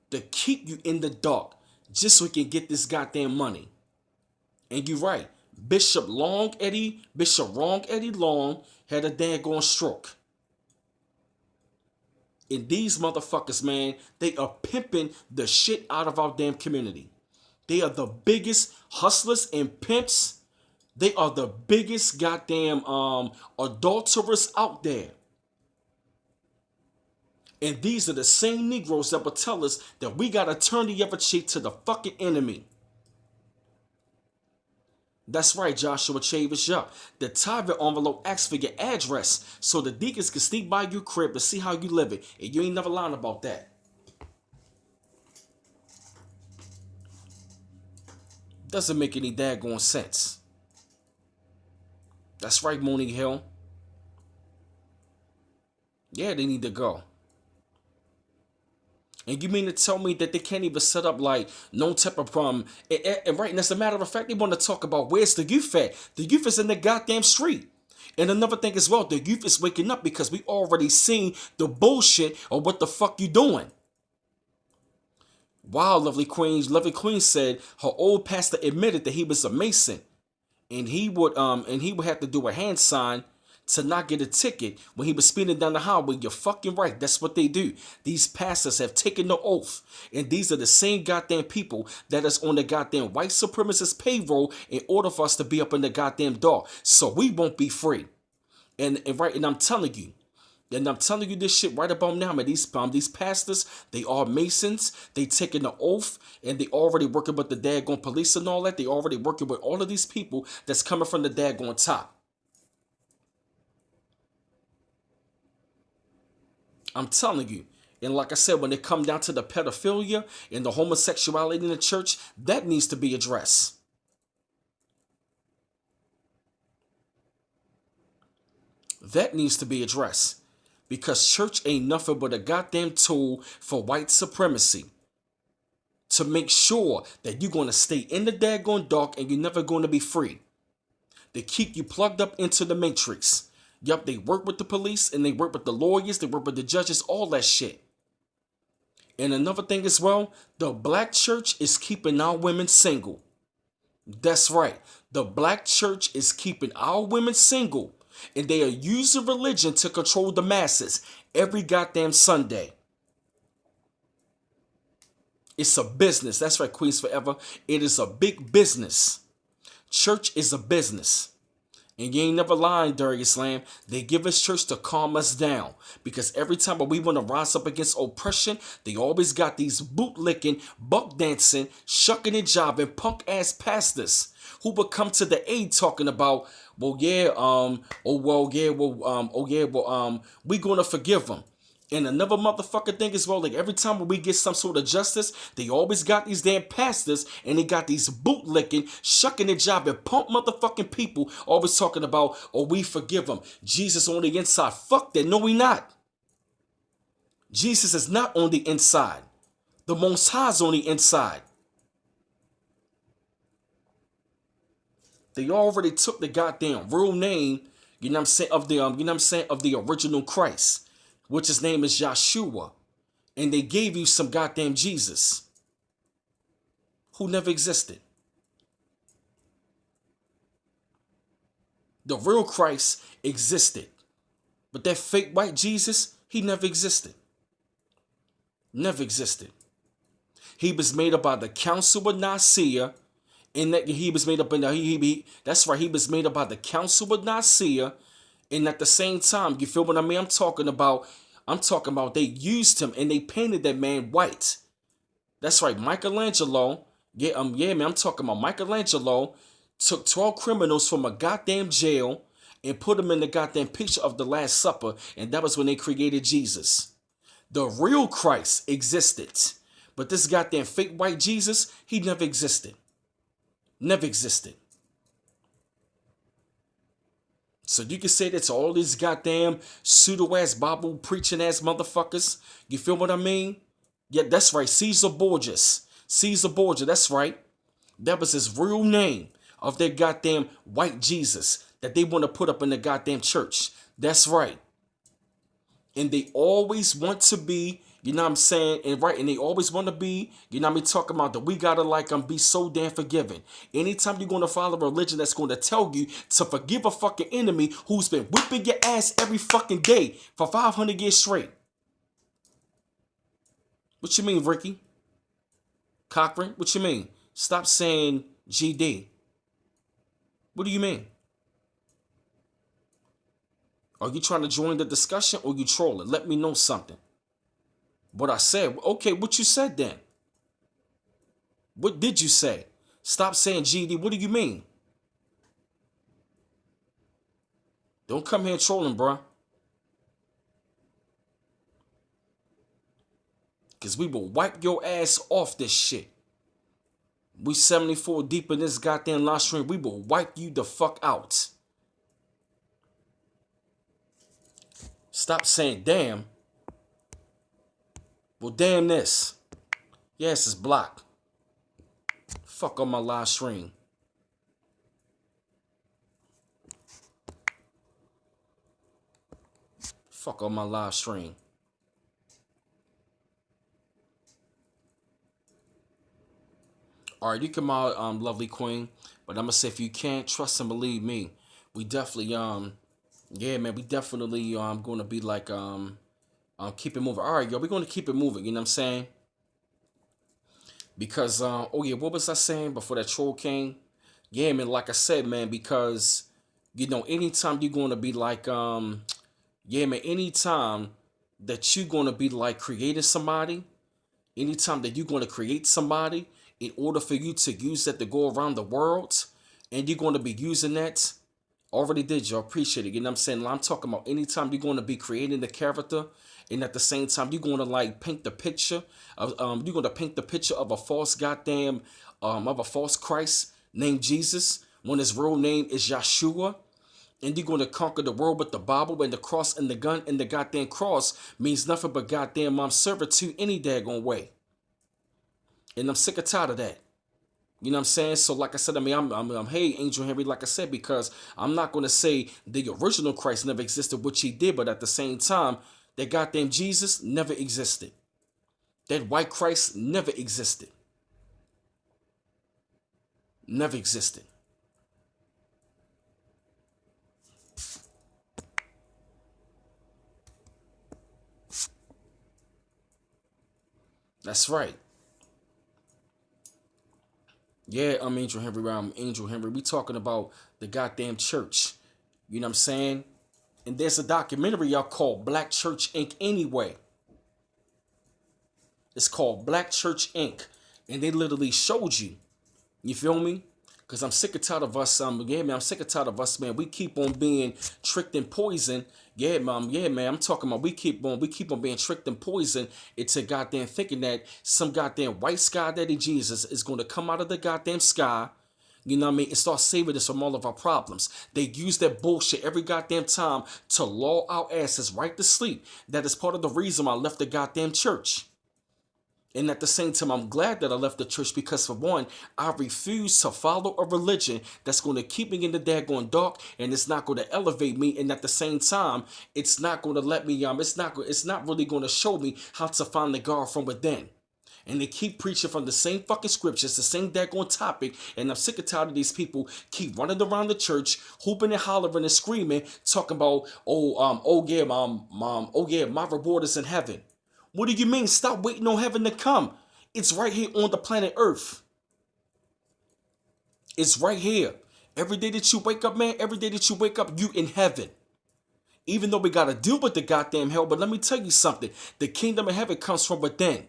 to keep you in the dark just so he can get this goddamn money. And you're right. Bishop Wrong Eddie Long had a daggone stroke. And these motherfuckers, man, they are pimping the shit out of our damn community. They are the biggest hustlers and pimps. They are the biggest goddamn adulterers out there. And these are the same Negroes that will tell us that we gotta turn the other cheek to the fucking enemy. That's right, Joshua Chavis. Yup. The tithe envelope asks for your address so the deacons can sneak by your crib to see how you live it. And you ain't never lying about that. Doesn't make any daggone sense. That's right, Mooney Hill. Yeah, they need to go. And you mean to tell me that they can't even set up like no type of problem? And right, and as a matter of fact, they want to talk about where's the youth at? The youth is in the goddamn street. And another thing as well, the youth is waking up because we already seen the bullshit of what the fuck you doing. Wow, Lovely Queen said her old pastor admitted that he was a Mason. And he would have to do a hand sign to not get a ticket when he was speeding down the highway. You're fucking right. That's what they do. These pastors have taken the oath. And these are the same goddamn people that is on the goddamn white supremacist payroll in order for us to be up in the goddamn dark. So we won't be free. And I'm telling you, And I'm telling you this shit right about now, man. These pastors, they are Masons. They taking the oath, and they already working with the daggone police and all that. They already working with all of these people that's coming from the daggone top. I'm telling you. And like I said, when it come down to the pedophilia and the homosexuality in the church, that needs to be addressed. That needs to be addressed. Because church ain't nothing but a goddamn tool for white supremacy. To make sure that you're going to stay in the daggone dark and you're never going to be free. They keep you plugged up into the matrix. Yup, they work with the police and they work with the lawyers, they work with the judges, all that shit. And another thing as well, the black church is keeping our women single. That's right. The black church is keeping our women single. And they are using religion to control the masses every goddamn Sunday. It's a business. That's right, Queens Forever. It is a big business. Church is a business. And you ain't never lying, Darius Slam. They give us church to calm us down. Because every time we want to rise up against oppression, they always got these bootlicking, buck dancing, shucking and jobbing, punk ass pastors who would come to the aid talking about, we gonna forgive them. And another motherfucker thing as well, like every time when we get some sort of justice, they always got these damn pastors and they got these bootlicking, shucking their job and pump motherfucking people always talking about, we forgive them. Jesus on the inside. Fuck that. No, we not. Jesus is not on the inside. The Most High is on the inside. They already took the goddamn real name, you know what I'm saying, of the of the original Christ, which his name is Yahshua. And they gave you some goddamn Jesus who never existed. The real Christ existed. But that fake white Jesus, he never existed. Never existed. He was made up by the Council of Nicaea. And that he was made up in the, that's right, he was made up by the Council of Nicaea. And at the same time, you feel what I mean? I'm talking about they used him and they painted that man white. That's right, Michelangelo. Yeah, man, I'm talking about Michelangelo took 12 criminals from a goddamn jail and put them in the goddamn picture of the Last Supper, and that was when they created Jesus. The real Christ existed, but this goddamn fake white Jesus, he never existed. Never existed. So you can say that to all these goddamn pseudo-ass Bible preaching ass motherfuckers. You feel what I mean? Yeah, that's right. Caesar Borgias. Caesar Borgia, that's right. That was his real name of their goddamn white Jesus that they want to put up in the goddamn church. That's right. And they always want to be, you know what I'm saying, and right, and they always want to be, you know what I mean, talking about that we gotta be so damn forgiving. Anytime you're gonna follow a religion that's gonna tell you to forgive a fucking enemy who's been whipping your ass every fucking day for 500 years straight. What you mean, Ricky? Cochran? What you mean? Stop saying GD. What do you mean? Are you trying to join the discussion or you trolling? Let me know something. What I said. Okay, what you said then? What did you say? Stop saying GD. What do you mean? Don't come here trolling, bruh. Because we will wipe your ass off this shit. We 74 deep in this goddamn live stream. We will wipe you the fuck out. Stop saying damn. Well, damn this. Yes, it's blocked. Fuck on my live stream. Fuck on my live stream. All right, you come out, lovely queen. But I'm gonna say if you can't trust and believe me, we definitely yeah, man, we definitely gonna be like keep it moving. All right, yo, we're gonna keep it moving. You know what I'm saying? Because oh yeah, what was I saying before that troll came? Yeah, man, like I said, man, because you know, anytime you're gonna be like Yeah, man, anytime that you're gonna be like creating somebody, anytime that you're gonna create somebody in order for you to use that to go around the world, and you're gonna be using that. Already did, you appreciate it. You know what I'm saying? I'm talking about anytime you're going to be creating the character, and at the same time you're going to like paint the picture of you're going to paint the picture of a false goddamn of a false Christ named Jesus when his real name is Yeshua. And you're going to conquer the world with the Bible and the cross and the gun, and the goddamn cross means nothing but goddamn servitude any daggone way. And I'm sick and tired of that. You know what I'm saying? So like I said, I mean, I'm hey, Angel Henry, like I said, because I'm not going to say the original Christ never existed, which he did, but at the same time, that goddamn Jesus never existed. That white Christ never existed. Never existed. That's right. Yeah, I'm Angel Henry. I'm Angel Henry. We talking about the goddamn church. You know what I'm saying? And there's a documentary y'all called Black Church Inc. anyway. It's called Black Church Inc. And they literally showed you. You feel me? Because I'm sick and tired of us. Yeah, man, I'm sick and tired of us, man. We keep on being tricked and poisoned. Yeah, man. Yeah, man. I'm talking about we keep on being tricked and poisoned into goddamn thinking that some goddamn white sky daddy Jesus is going to come out of the goddamn sky. You know what I mean? And start saving us from all of our problems. They use that bullshit every goddamn time to lull our asses right to sleep. That is part of the reason I left the goddamn church. And at the same time, I'm glad that I left the church because, for one, I refuse to follow a religion that's going to keep me in the daggone dark, and it's not going to elevate me. And at the same time, it's not going to let me it's not really going to show me how to find the God from within. And they keep preaching from the same fucking scriptures, the same daggone topic. And I'm sick and tired of these people keep running around the church, hooping and hollering and screaming, talking about, oh yeah, my reward is in heaven. What do you mean? Stop waiting on heaven to come. It's right here on the planet Earth. It's right here. Every day that you wake up, man, every day that you wake up, you in heaven. Even though we got to deal with the goddamn hell, but let me tell you something. The kingdom of heaven comes from within.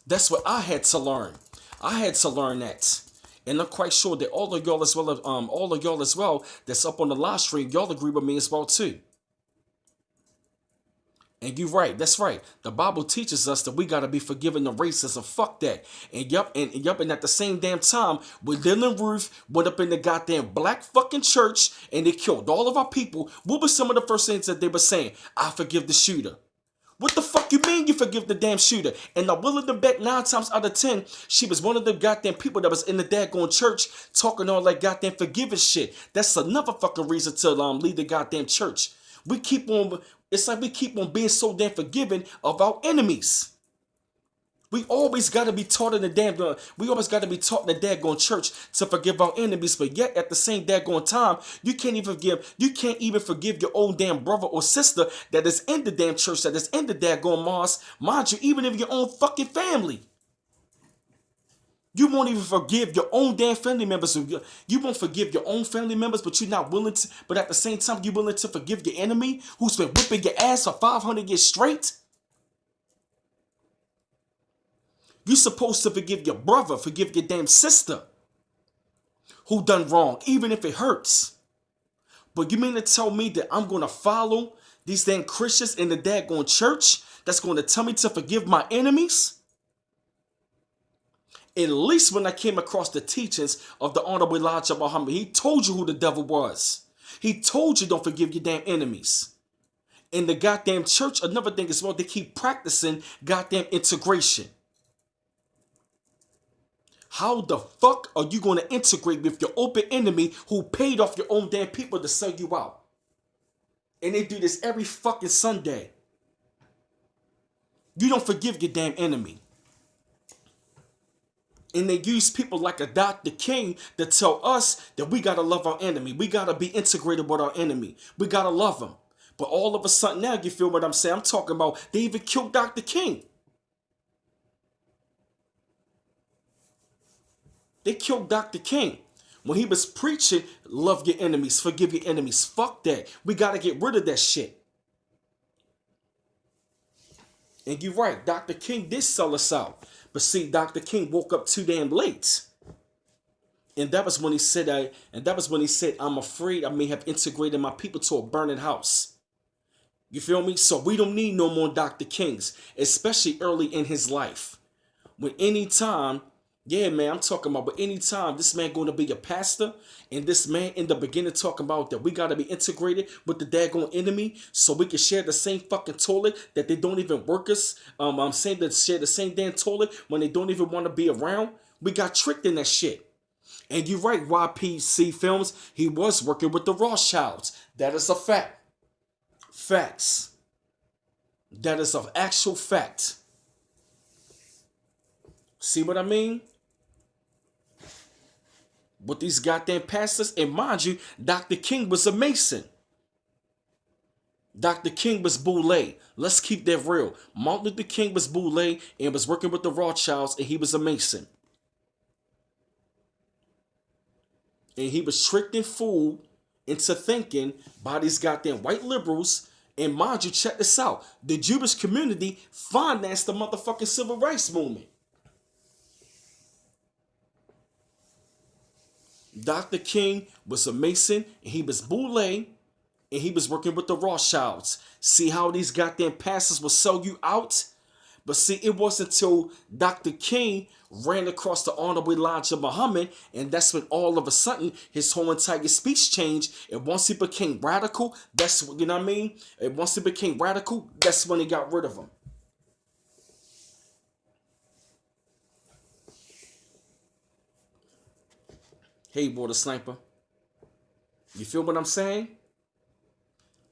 That's what I had to learn. I had to learn that. And I'm quite sure that all of y'all as well that's up on the live stream, y'all agree with me as well too. And you're right. That's right. The Bible teaches us that we gotta be forgiving the racism. Fuck that. And at the same damn time, when Dylan Roof went up in the goddamn black fucking church and they killed all of our people, what were some of the first things that they were saying? I forgive the shooter. What the fuck you mean you forgive the damn shooter? And I'm willing to bet 9 times out of 10, she was one of the goddamn people that was in the daggone church talking all that goddamn forgiving shit. That's another fucking reason to leave the goddamn church. It's like we keep on being so damn forgiving of our enemies. We always got to be taught in the daggone church to forgive our enemies, but yet at the same daggone time, you can't even forgive your own damn brother or sister that is in the damn church, that is in the daggone mosque, mind you, even if your own fucking family. You won't even forgive your own damn family members. You won't forgive your own family members, but you're not willing to, but at the same time, you're willing to forgive your enemy who's been whipping your ass for 500 years straight. You're supposed to forgive your brother, forgive your damn sister who done wrong, even if it hurts. But you mean to tell me that I'm going to follow these damn Christians in the daggone church that's going to tell me to forgive my enemies? At least when I came across the teachings of the Honorable Elijah Muhammad, he told you who the devil was. He told you don't forgive your damn enemies. In the goddamn church, another thing as well, they keep practicing goddamn integration. How the fuck are you going to integrate with your open enemy who paid off your own damn people to sell you out? And they do this every fucking Sunday. You don't forgive your damn enemy. And they use people like a Dr. King to tell us that we got to love our enemy. We got to be integrated with our enemy. We got to love them. But all of a sudden now, you feel what I'm saying? I'm talking about they even killed Dr. King. They killed Dr. King. When he was preaching, love your enemies, forgive your enemies. Fuck that. We got to get rid of that shit. And you're right, Dr. King did sell us out. But see, Dr. King woke up too damn late. And that was when he said, I'm afraid I may have integrated my people to a burning house. You feel me? So we don't need no more Dr. Kings, especially early in his life. When anytime, yeah, man, I'm talking about, but anytime this man going to be a pastor, and this man in the beginning talking about that we got to be integrated with the daggone enemy so we can share the same fucking toilet that they don't even work us. I'm saying that share the same damn toilet when they don't even want to be around. We got tricked in that shit. And you're right, YPC Films, he was working with the Rothschilds. That is a fact. Facts. That is an actual fact. See what I mean? With these goddamn pastors, and mind you, Dr. King was a Mason. Dr. King was Boule. Let's keep that real. Martin Luther King was Boule and was working with the Rothschilds, and he was a Mason. And he was tricked and fooled into thinking by these goddamn white liberals. And mind you, check this out. The Jewish community financed the motherfucking civil rights movement. Dr. King was a Mason, and he was Boule, and he was working with the Rothschilds. See how these goddamn pastors will sell you out? But see, it wasn't until Dr. King ran across the Honorable Elijah Muhammad, and that's when all of a sudden his whole entire speech changed. And once he became radical, that's what, you know what I mean? And once he became radical, that's when he got rid of him. Hey, Border Sniper. You feel what I'm saying?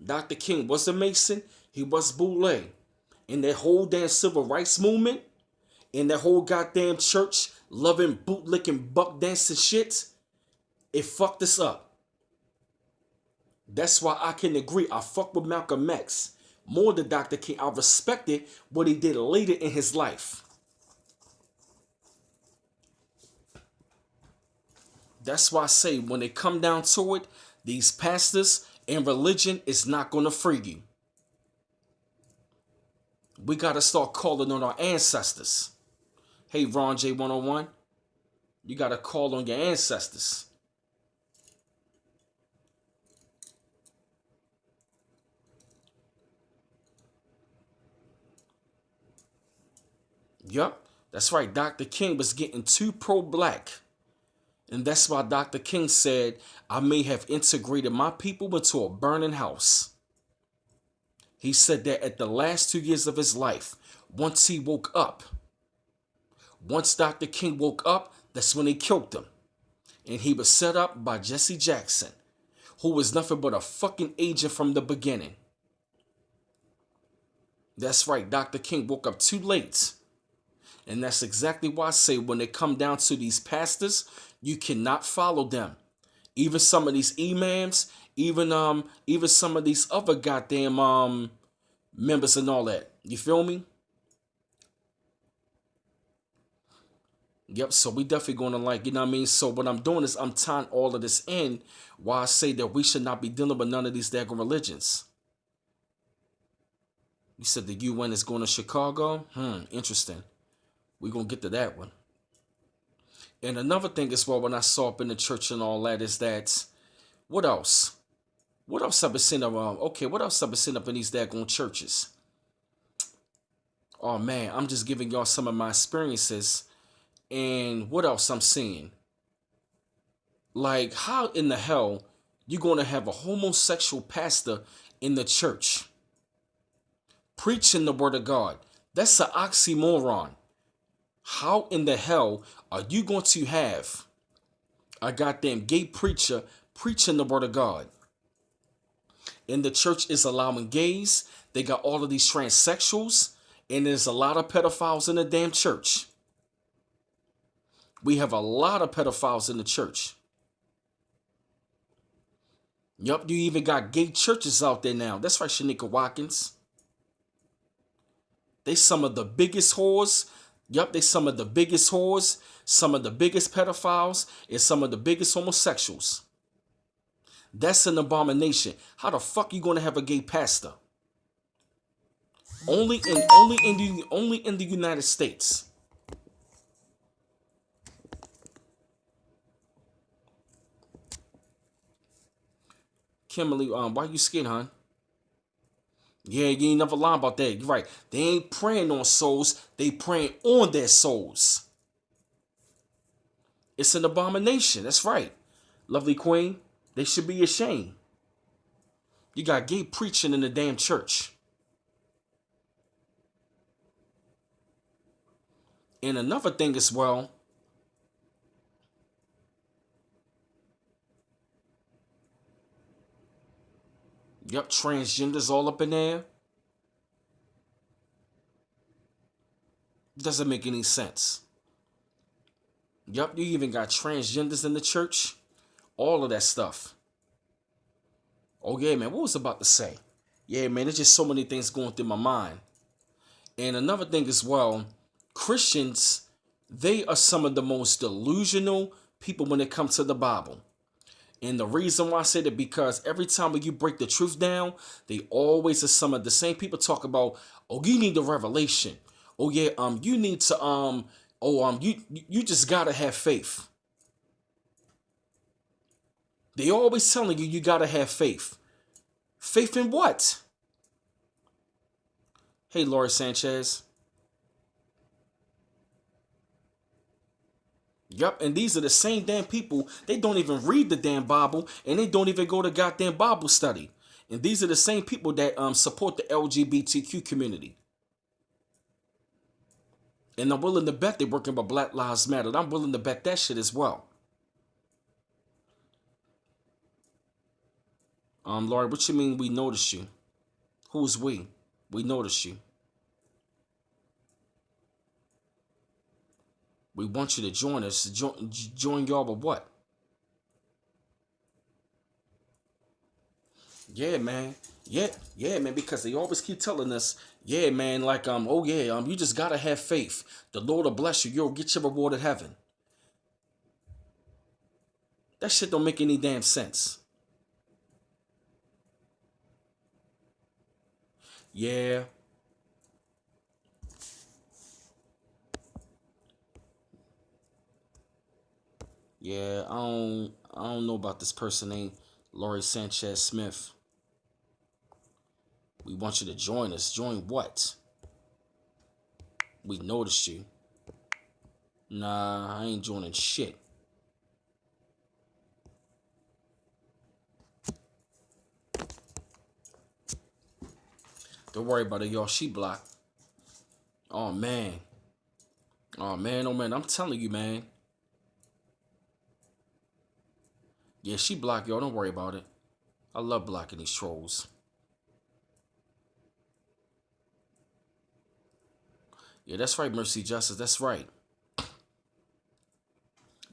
Dr. King was a Mason. He was Boule. In that whole damn civil rights movement, in that whole goddamn church loving, bootlicking, buck dancing shit, it fucked us up. That's why I can agree. I fuck with Malcolm X more than Dr. King. I respected what he did later in his life. That's why I say when it come down to it, these pastors and religion is not going to free you. We got to start calling on our ancestors. Hey, Ron J101, you got to call on your ancestors. Yup, that's right. Dr. King was getting too pro-black. And that's why Dr. King said, I may have integrated my people into a burning house. He said that at the last 2 years of his life, once he woke up, once Dr. King woke up, that's when he killed him. And he was set up by Jesse Jackson, who was nothing but a fucking agent from the beginning. That's right, Dr. King woke up too late. And that's exactly why I say when they come down to these pastors, you cannot follow them. Even some of these imams, even some of these other goddamn members and all that. You feel me? Yep, so we definitely gonna you know what I mean? So what I'm doing is I'm tying all of this in while I say that we should not be dealing with none of these daggone religions. You said the UN is going to Chicago? Interesting. We're gonna get to that one. And another thing as well, when I saw up in the church and all that, is that, what else? What else I've been seeing around? Okay, what else I've been seeing up in these daggone churches? Oh man, I'm just giving y'all some of my experiences. And what else I'm seeing? Like, how in the hell you gonna have a homosexual pastor in the church preaching the word of God? That's an oxymoron. How in the hell are you going to have a goddamn gay preacher preaching the word of God? And the church is allowing gays. They got all of these transsexuals. And there's a lot of pedophiles in the damn church. We have a lot of pedophiles in the church. Yup, you even got gay churches out there now. That's right, Shanika Watkins. They some of the biggest whores Yup, they some of the biggest whores, some of the biggest pedophiles, and some of the biggest homosexuals. That's an abomination. How the fuck you gonna have a gay pastor? Only in the United States. Kimberly, why you scared, hon? Yeah, you ain't never lying about that. You're right. They ain't praying on souls, they praying on their souls. It's an abomination. That's right. Lovely Queen, they should be ashamed. You got gay preaching in the damn church. And another thing as well, yup, transgenders all up in there. Doesn't make any sense. Yup, you even got transgenders in the church. All of that stuff. Oh yeah, man, what was I about to say? Yeah, man, there's just so many things going through my mind. And another thing as well, Christians, they are some of the most delusional people when it comes to the Bible. And the reason why I say that, because every time when you break the truth down, they always are some of the same people talk about, oh, you need the revelation. Oh yeah, you need to you just gotta have faith. They always telling you gotta have faith. Faith in what? Hey, Laurie Sanchez. Yup, and these are the same damn people. They don't even read the damn Bible, and they don't even go to goddamn Bible study. And these are the same people that support the LGBTQ community. And I'm willing to bet they're working about Black Lives Matter. I'm willing to bet that shit as well. Laurie, what you mean we notice you? Who's we? We notice you. We want you to join us. Join y'all with what? Yeah, man. Yeah, man. Because they always keep telling us, yeah, man. Like, oh yeah, you just gotta have faith. The Lord will bless you. You'll get your reward in heaven. That shit don't make any damn sense. Yeah. Yeah, I don't know about this person named Laurie Sanchez Smith. We want you to join us. Join what? We noticed you. Nah, I ain't joining shit. Don't worry about it, y'all. She blocked. Oh man. Oh man, oh man. I'm telling you, man. Yeah, she blocked y'all. Don't worry about it. I love blocking these trolls. Yeah, that's right, Mercy Justice. That's right.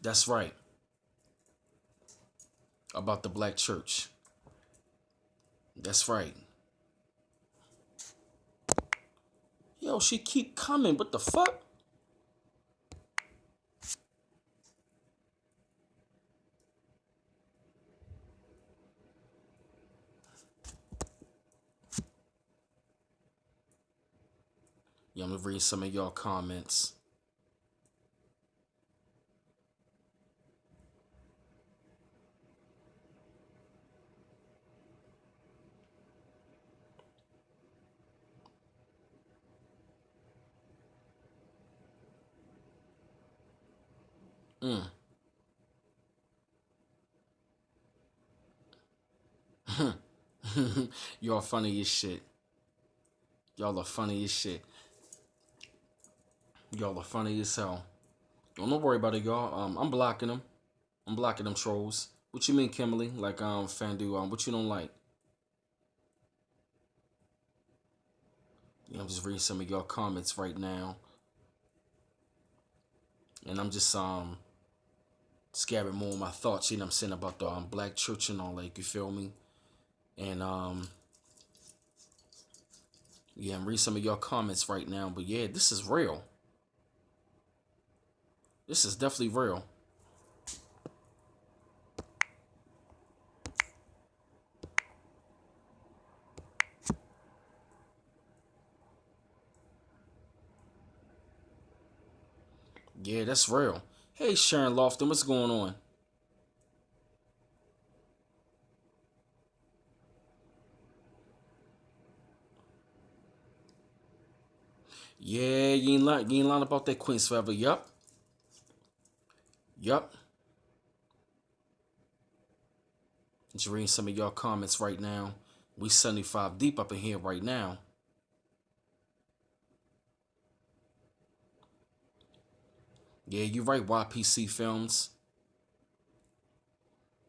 That's right. About the black church. That's right. Yo, she keep coming. What the fuck? Yeah, I'm gonna read some of y'all comments. Mm. Y'all funny as shit. Y'all are funny as shit. Y'all are funny as hell. Don't worry about it, y'all. I'm blocking them. I'm blocking them trolls. What you mean, Kimberly? Like, Fandu, what you don't like? Yeah, I'm just reading some of y'all comments right now. And I'm just, scattering more of my thoughts, you know what I'm saying, about the black church and all that, you feel me? And, yeah, I'm reading some of y'all comments right now. But yeah, this is real. This is definitely real. Yeah, that's real. Hey, Sharon Lofton, what's going on? Yeah, you ain't lying about that Queens Forever. Yup, yup. Just reading some of y'all comments right now. We 75 deep up in here right now. Yeah, you right, YPC Films.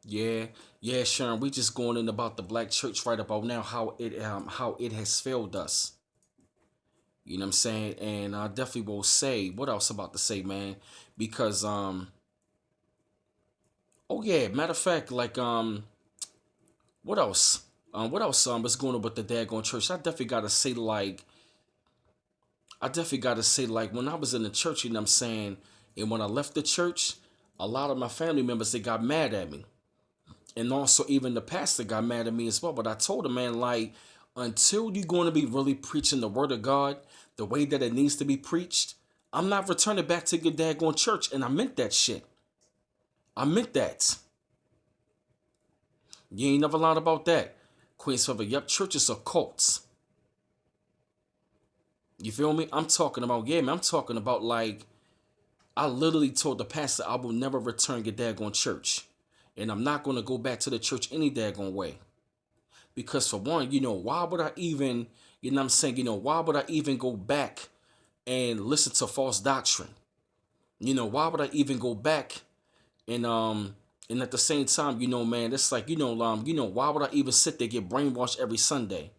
Yeah, yeah, Sharon. We just going in about the black church right about now, how it has failed us. You know what I'm saying? And I definitely will say what else about to say, man, because oh yeah, matter of fact, like what else? What else is going on with the daggone church? I definitely gotta say like when I was in the church, you know what I'm saying, and when I left the church, a lot of my family members they got mad at me. And also even the pastor got mad at me as well. But I told him, man, like, until you're going to be really preaching the word of God the way that it needs to be preached, I'm not returning back to your daggone church. And I meant that shit. I meant that. You ain't never lied about that. Queen's Forever, yep, churches are cults. You feel me? I'm talking about, yeah, man, I'm talking about like, I literally told the pastor I will never return your daggone church. And I'm not going to go back to the church any daggone way. Because for one, why would I even, what I'm saying, why would I even go back and listen to false doctrine? Why would I even go back and at the same time, man, it's like, why would I even sit there get brainwashed every Sunday?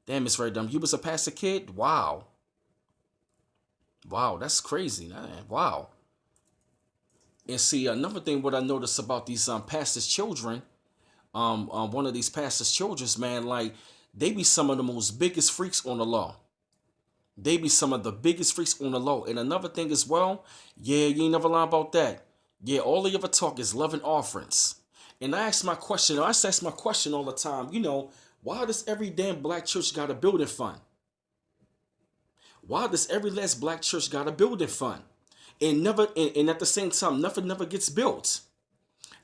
Damn, it's right dumb. You was a pastor kid? Wow. Wow, that's crazy, man. Wow. And see, another thing what I noticed about these pastors' children, one of these pastors' children's, man, like they be some of the most biggest freaks on the law. They be some of the biggest freaks on the law. And another thing as well, yeah, you ain't never lie about that. Yeah, all they ever talk is love and offerings. And I ask my question all the time, why does every damn black church got a building fund? Why does every last black church got a building fund? And at the same time, nothing never gets built.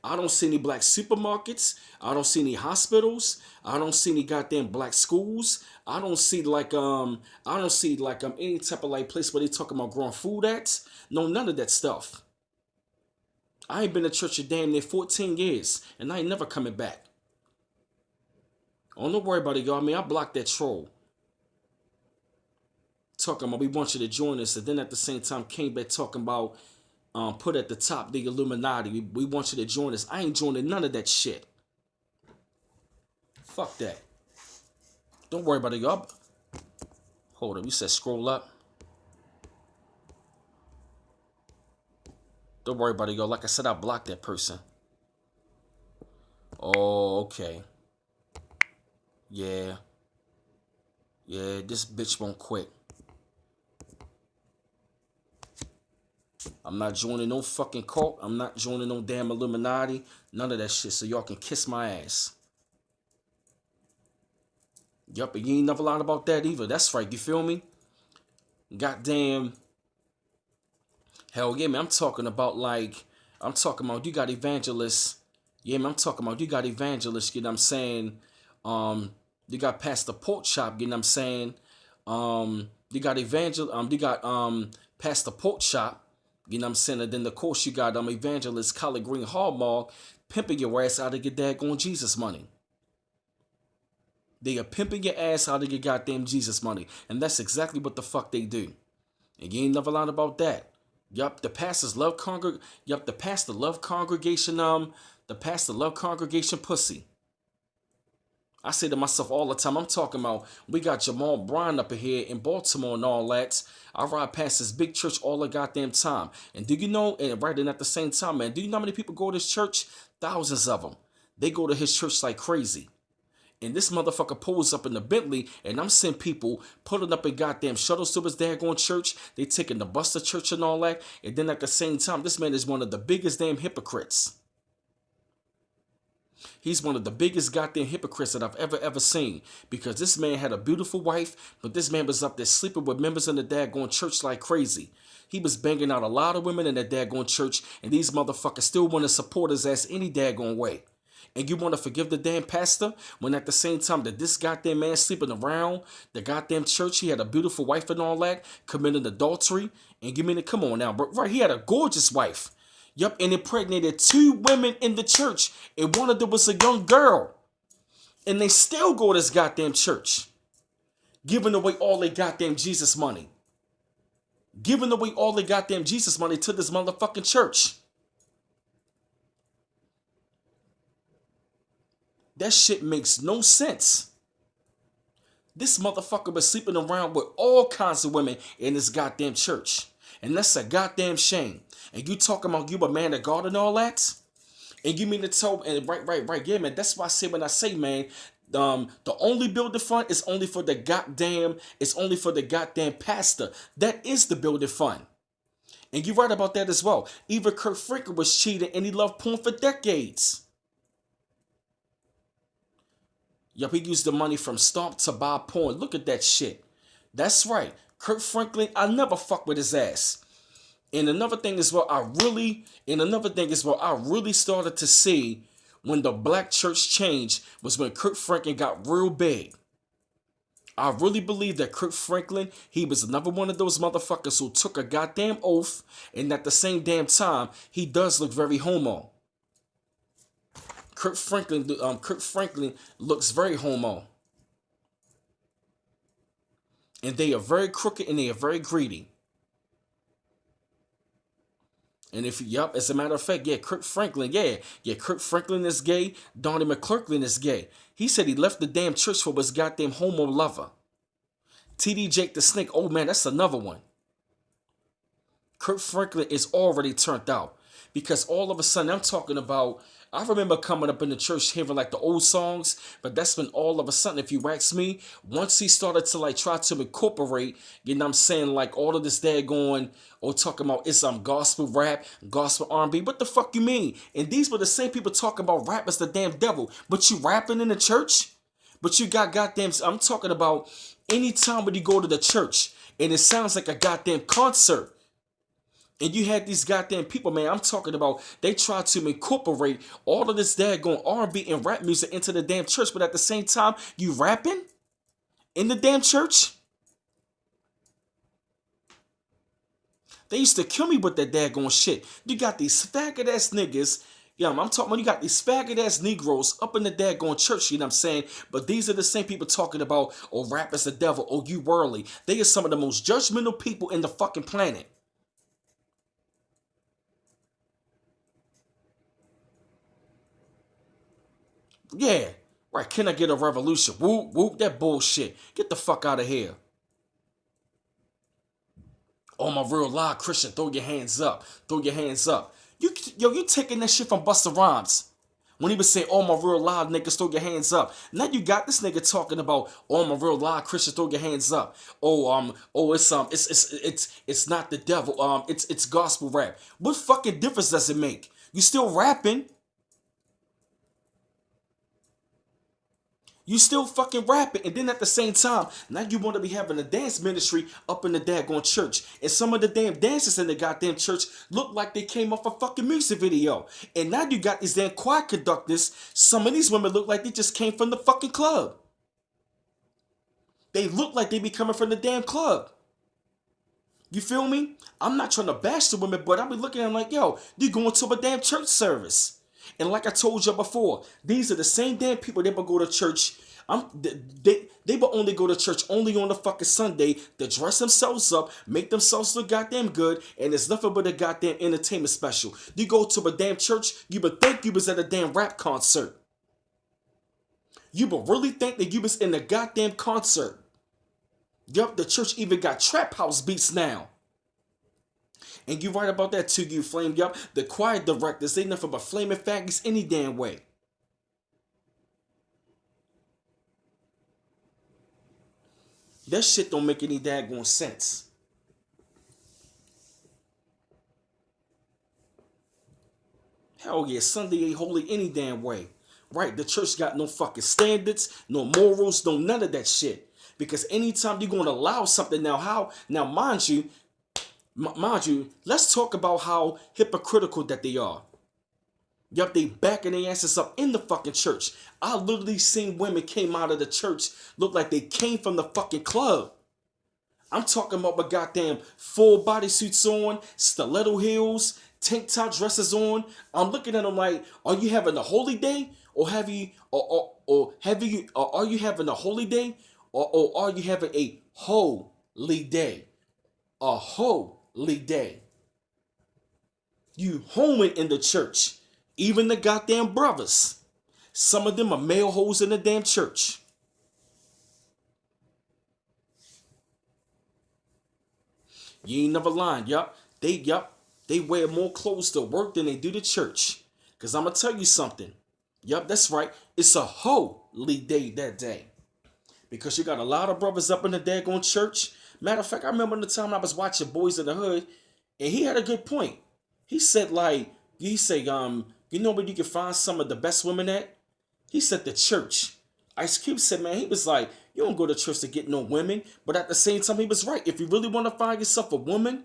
I don't see any black supermarkets. I don't see any hospitals. I don't see any goddamn black schools. I don't see like any type of like place where they talking about growing food at. No, none of that stuff. I ain't been to church a damn near 14 years and I ain't never coming back. Oh, don't worry about it, y'all. I mean, I blocked that troll. Talking about we want you to join us, and then at the same time came back talking about put at the top the Illuminati. We want you to join us. I ain't joining none of that shit. Fuck that. Don't worry about it, y'all. Hold up, you said scroll up. Don't worry about it, y'all. Like I said, I blocked that person. Oh, okay. Yeah. Yeah, this bitch won't quit. I'm not joining no fucking cult. I'm not joining no damn Illuminati. None of that shit. So y'all can kiss my ass. Yup, and you ain't never lied about that either. That's right, you feel me? Goddamn. Hell yeah, man. I'm talking about you got evangelists. Yeah, man, I'm talking about you got evangelists, you know what I'm saying? You got Pastor Pork Chop, you know what I'm saying? You got Pastor Pork Chop, you know what I'm saying? And then of course you got evangelist Collard Green Hallmark pimping your ass out of your daggone Jesus money. They are pimping your ass out of your goddamn Jesus money. And that's exactly what the fuck they do. And you ain't never lied about that. Yup, the pastor love congregation, pussy. I say to myself all the time, I'm talking about we got Jamal Brown up in here in Baltimore and all that. I ride past this big church all the goddamn time. And do you know, and right then at the same time, man, do you know how many people go to this church? Thousands of them. They go to his church like crazy. And this motherfucker pulls up in the Bentley, and I'm seeing people pulling up in goddamn shuttles to his daggone church. They taking the bus to church and all that. And then at the same time, this man is one of the biggest damn hypocrites. He's one of the biggest goddamn hypocrites that I've ever seen. Because this man had a beautiful wife, but this man was up there sleeping with members in the daggone church like crazy. He was banging out a lot of women in that daggone church, and these motherfuckers still want to support his ass any daggone way. And you want to forgive the damn pastor when at the same time that this goddamn man sleeping around the goddamn church, he had a beautiful wife and all that, committing adultery. And you mean to come on now, bro? Right, he had a gorgeous wife. Yup, and impregnated 2 women in the church, and one of them was a young girl. And they still go to this goddamn church, giving away all their goddamn Jesus money. Giving away all their goddamn Jesus money to this motherfucking church. That shit makes no sense. This motherfucker was sleeping around with all kinds of women in this goddamn church. And that's a goddamn shame. And you talking about you a man of God and all that? And you mean to tell, and right, yeah, man, that's why I say when I say, man, the only building fund is only for the goddamn, it's only for the goddamn pastor. That is the building fund. And you're right about that as well. Even Kirk Franklin was cheating and he loved porn for decades. Yup, he used the money from Stomp to buy porn. Look at that shit. That's right. Kirk Franklin, I never fuck with his ass. And another thing as well, I really started to see when the black church changed was when Kirk Franklin got real big. I really believe that Kirk Franklin, he was another one of those motherfuckers who took a goddamn oath, and at the same damn time, he does look very homo. Kirk Franklin looks very homo. And they are very crooked and they are very greedy. And as a matter of fact, Kirk Franklin is gay. Donnie McClurkin is gay. He said he left the damn church for his goddamn homo lover. TD Jake the Snake, oh man, that's another one. Kirk Franklin is already turned out. Because all of a sudden, I'm talking about, I remember coming up in the church hearing like the old songs, but that's when all of a sudden, if you ask me, once he started to like try to incorporate, you know what I'm saying, like all of this daggone, or talking about it's gospel rap, gospel R&B, what the fuck you mean? And these were the same people talking about rap as the damn devil, but you rapping in the church? But you got goddamn, I'm talking about anytime when you go to the church, and it sounds like a goddamn concert. And you had these goddamn people, man, I'm talking about, they tried to incorporate all of this daggone R&B and rap music into the damn church, but at the same time, you rapping in the damn church? They used to kill me with that daggone shit. You got these faggot ass niggas, I'm talking about you got these faggot ass Negroes up in the daggone church, you know what I'm saying? But these are the same people talking about, oh, rap is the devil, oh, you worldly. They are some of the most judgmental people in the fucking planet. Yeah, right. Can I get a revolution? Whoop, whoop, that bullshit. Get the fuck out of here. Oh, my real live Christian, throw your hands up. Throw your hands up. You taking that shit from Busta Rhymes. When he was saying, all my real live niggas, throw your hands up. Now you got this nigga talking about, all my real live Christians, throw your hands up. It's not the devil. It's gospel rap. What fucking difference does it make? You still rapping. You still fucking rapping, and then at the same time, now you want to be having a dance ministry up in the daggone church. And some of the damn dancers in the goddamn church look like they came off a fucking music video. And now you got these damn choir conductors. Some of these women look like they just came from the fucking club. They look like they be coming from the damn club. You feel me? I'm not trying to bash the women, but I be looking at them like, yo, you going to a damn church service. And like I told you before, these are the same damn people that will go to church. They will only go to church only on the fucking Sunday to dress themselves up, make themselves look goddamn good, and it's nothing but a goddamn entertainment special. You go to a damn church, you would think you was at a damn rap concert. You would really think that you was in a goddamn concert. Yup, the church even got trap house beats now. And you right about that too, you flame. Yup, the choir directors, they nothing but flaming faggots any damn way. That shit don't make any daggone sense. Hell yeah, Sunday ain't holy any damn way. Right, the church got no fucking standards, no morals, no none of that shit. Because anytime you're gonna allow something now mind you, let's talk about how hypocritical that they are. Yup, they backing their asses up in the fucking church. I literally seen women came out of the church look like they came from the fucking club. I'm talking about my goddamn full body suits on, stiletto heels, tank top dresses on. I'm looking at them like, are you having a holy day, or have you, or have you, or are you having a holy day, or are you having a holy day, a holy day? You homing in the church, even the goddamn brothers. Some of them are male hoes in the damn church. You ain't never lying, They wear more clothes to work than they do to church. Cause I'ma tell you something. Yup, that's right. It's a holy day that day. Because you got a lot of brothers up in the daggone church. Matter of fact, I remember the time I was watching Boys in the Hood, and he had a good point. He said, like, you know where you can find some of the best women at? He said the church. Ice Cube said, man, he was like, you don't go to church to get no women. But at the same time, he was right. If you really want to find yourself a woman,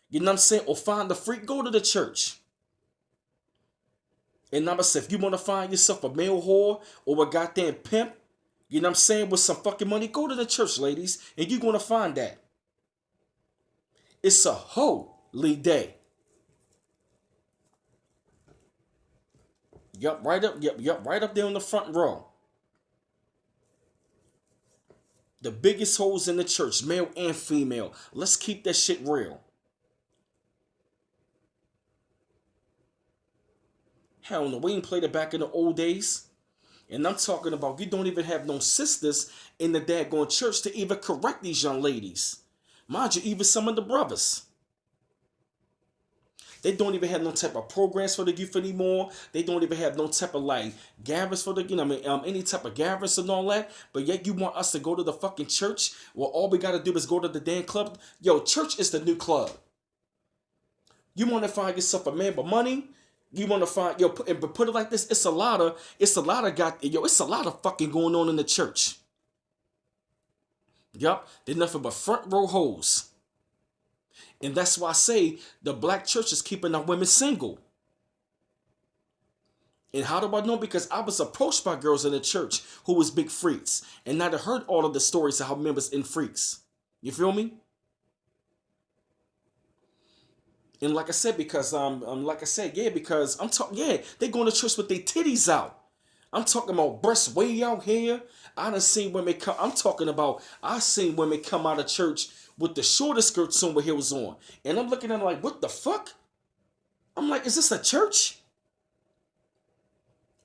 you know what I'm saying, or find the freak, go to the church. And I'm saying, if you want to find yourself a male whore or a goddamn pimp, you know what I'm saying, with some fucking money, go to the church, ladies, and you're going to find that. It's a holy day. Yup, right up there in the front row. The biggest hoes in the church, male and female. Let's keep that shit real. Hell no, we ain't played it back in the old days. And I'm talking about you don't even have no sisters in the daggone church to even correct these young ladies. Mind you, even some of the brothers. They don't even have no type of programs for the youth anymore. They don't even have no type of like gatherings for the, any type of gatherings and all that. But yet you want us to go to the fucking church? Well, all we gotta do is go to the damn club. Yo, church is the new club. You want to find yourself a man with money? You want to find but put it like this: it's a lot of it's a lot of fucking going on in the church. Yup, they're nothing but front row hoes. And that's why I say the black church is keeping our women single. And how do I know? Because I was approached by girls in the church who was big freaks. And I heard all of the stories of how members in freaks. You feel me? And like I said, because because I'm talking, they going to church with their titties out. I'm talking about breasts way out here. I done seen women come. I seen women come out of church with the shorter skirts on with heels on. And I'm looking at them like, what the fuck? I'm like, is this a church?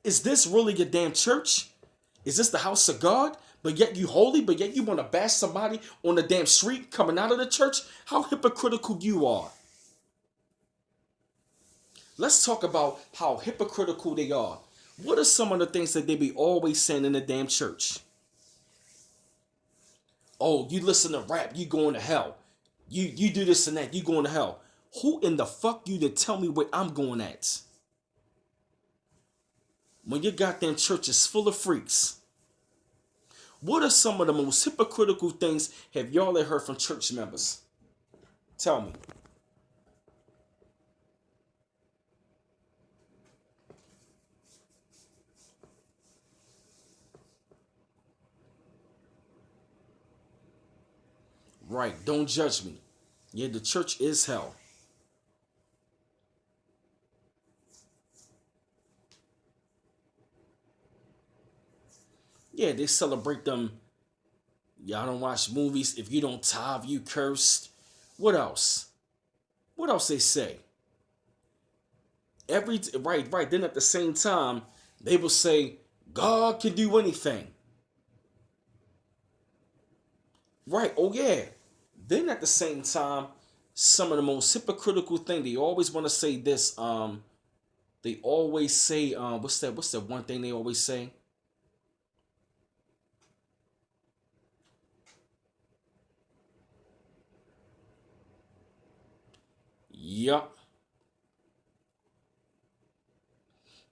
Is this really your damn church? Is this the house of God? But yet you holy, but yet you want to bash somebody on the damn street coming out of the church? How hypocritical you are. Let's talk about how hypocritical they are. What are some of the things that they be always saying in the damn church? Oh, you listen to rap, you going to hell. You do this and that, you going to hell. Who in the fuck you to tell me where I'm going at? When your goddamn church is full of freaks. What are some of the most hypocritical things have y'all ever heard from church members? Tell me. Right, don't judge me. Yeah, the church is hell. Yeah, they celebrate them. Y'all don't watch movies. If you don't tithe, you cursed. What else? What else they say? Right. Then at the same time, they will say, God can do anything. Right, oh yeah. Then at the same time, some of the most hypocritical thing, they always want to say this. They always say, what's that one thing they always say? Yup.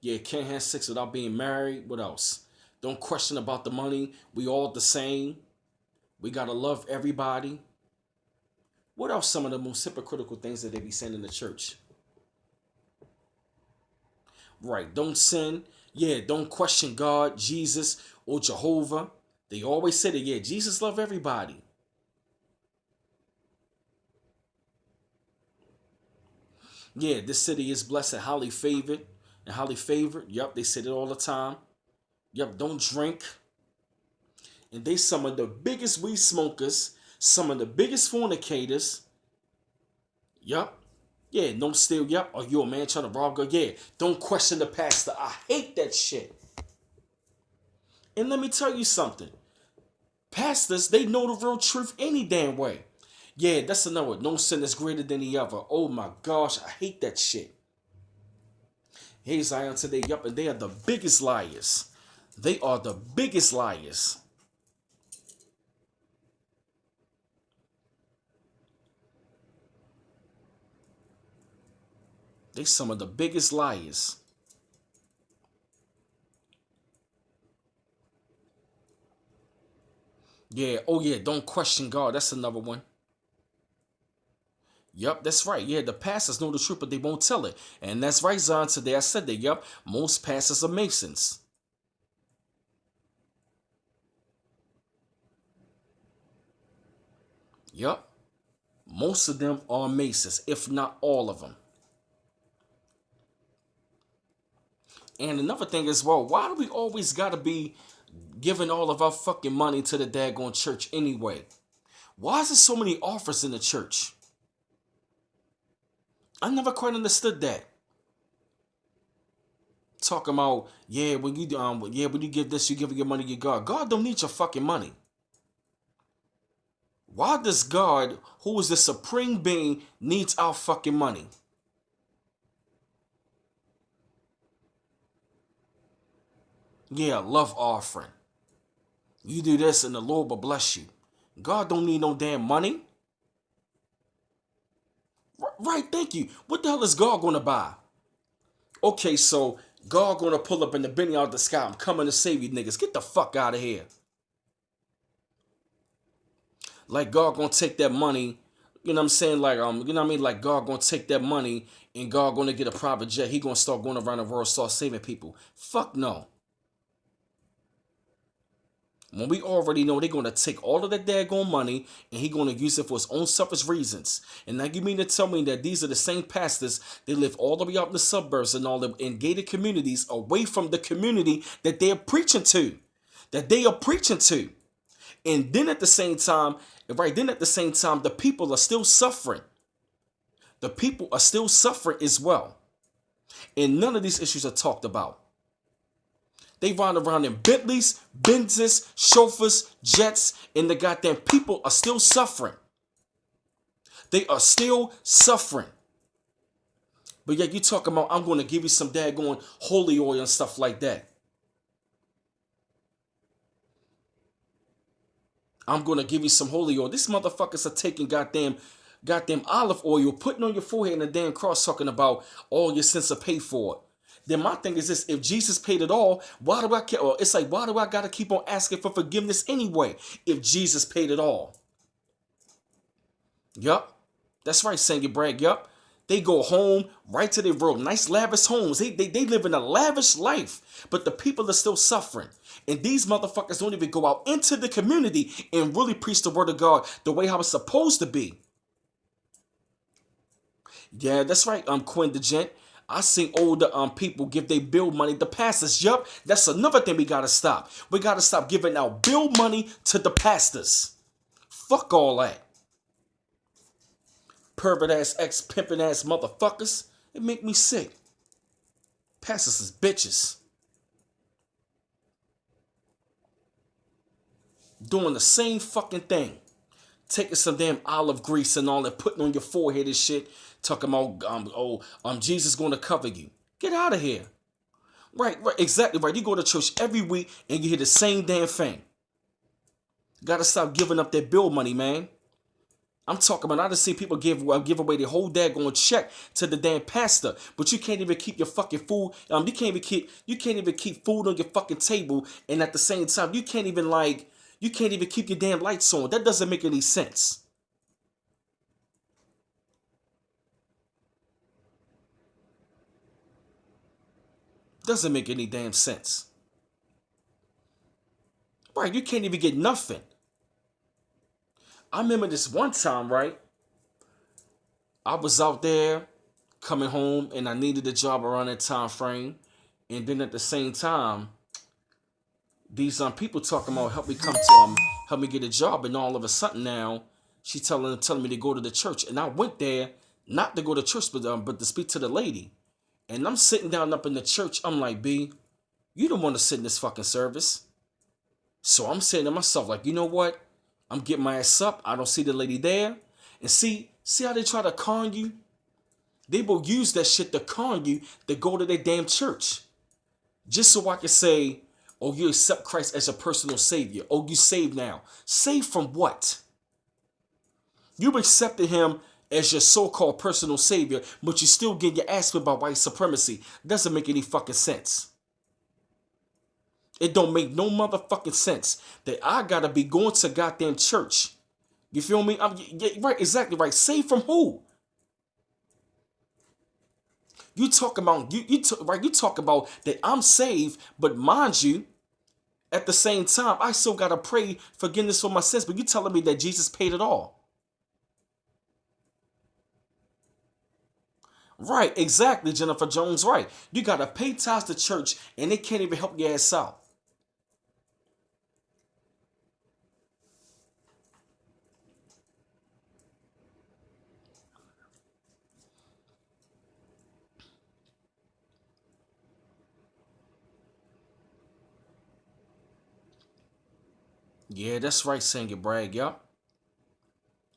Yeah, can't have sex without being married. What else? Don't question about the money. We all the same. We gotta love everybody. What else? Some of the most hypocritical things that they be saying in the church. Right. Don't sin. Yeah, don't question God, Jesus, or Jehovah. They always say that, yeah, Jesus love everybody. Yeah, this city is blessed and highly favored. And highly favored. Yep, they say it all the time. Yep, don't drink. And they some of the biggest weed smokers, some of the biggest fornicators. Yep. Yeah, don't steal. Yep. Are you a man trying to rob God? Yeah. Don't question the pastor. I hate that shit. And let me tell you something. Pastors, they know the real truth any damn way. Yeah, that's another. No sin is greater than the other. Oh my gosh, I hate that shit. Hey Zion today, yup, and they are the biggest liars. They are the biggest liars. They some of the biggest liars. Yeah, oh yeah, don't question God. That's another one. Yup, that's right. Yeah, the pastors know the truth, but they won't tell it. And that's right, Zion. Today I said that, yup, most pastors are Masons. Yup, most of them are Masons, if not all of them. And another thing as well, why do we always gotta be giving all of our fucking money to the daggone church anyway? Why is there so many offers in the church? I never quite understood that. Talking about, yeah, when you give this, you give your money to God. God don't need your fucking money. Why does God, who is the supreme being, needs our fucking money? Yeah, love offering. You do this and the Lord will bless you. God don't need no damn money. Right, thank you. What the hell is God gonna buy? Okay, so God gonna pull up in the Benny out the sky. I'm coming to save you niggas. Get the fuck out of here. Like God gonna take that money, you know what I'm saying? Like you know what I mean? Like God gonna take that money and God gonna get a private jet. He gonna start going around the world, start saving people. Fuck no. When we already know they're gonna take all of that daggone money and he gonna use it for his own selfish reasons. And now you mean to tell me that these are the same pastors they live all the way out in the suburbs and all the in gated communities away from the community that they're preaching to, that they are preaching to. And then at the same time, right then at the same time, the people are still suffering. The people are still suffering as well. And none of these issues are talked about. They ride around in Bentleys, Benzes, chauffeurs, jets, and the goddamn people are still suffering. They are still suffering. But yet you talking about, I'm going to give you some daggone holy oil and stuff like that. I'm going to give you some holy oil. These motherfuckers are taking goddamn olive oil, putting on your forehead and a damn cross talking about all your sins are paid for. Then my thing is this, if Jesus paid it all, why do I care? Well, it's like, why do I got to keep on asking for forgiveness anyway if Jesus paid it all? Yup. That's right, Sanger Bragg. Yup. They go home right to their road. Nice lavish homes. They live in a lavish life. But the people are still suffering. And these motherfuckers don't even go out into the community and really preach the word of God the way how it's supposed to be. Yeah, that's right, Quinn the Gent. I seen older people give their bill money to pastors. Yup, that's another thing we gotta stop. We gotta stop giving out bill money to the pastors. Fuck all that. Pervert ass, ex pimping ass motherfuckers. It make me sick. Pastors is bitches. Doing the same fucking thing. Taking some damn olive grease and all that, putting on your forehead and shit. Talking about, Jesus gonna cover you. Get out of here. Right, exactly right. You go to church every week and you hear the same damn thing. Gotta stop giving up that bill money, man. I'm talking about I done seen people give away the whole daggone check to the damn pastor, but you can't even keep your fucking food. You can't even keep food on your fucking table, and at the same time you can't even keep your damn lights on. That doesn't make any sense. Doesn't make any damn sense. Right? You can't even get nothing. I remember this one time, right? I was out there coming home and I needed a job around that time frame. And then at the same time, these people talking about help me get a job, and all of a sudden now she telling me to go to the church. And I went there not to go to church, but to speak to the lady. And I'm sitting down up in the church. I'm like, B, you don't want to sit in this fucking service. So I'm saying to myself, like, you know what? I'm getting my ass up. I don't see the lady there. And see how they try to con you? They will use that shit to con you to go to their damn church. Just so I can say, oh, you accept Christ as a personal savior. Oh, you saved now. Saved from what? You've accepted him as your so-called personal savior, but you still get your ass whipped by white supremacy. Doesn't make any fucking sense. It don't make no motherfucking sense that I gotta be going to goddamn church. You feel me? Yeah, right, exactly right. Saved from who? You talk about right. You talk about that I'm saved, but mind you, at the same time, I still gotta pray forgiveness for my sins. But you telling me that Jesus paid it all? Right, exactly, Jennifer Jones. Right, you gotta pay tithes to church, and they can't even help your ass out. Yeah, that's right, Singer Bragg. Yup.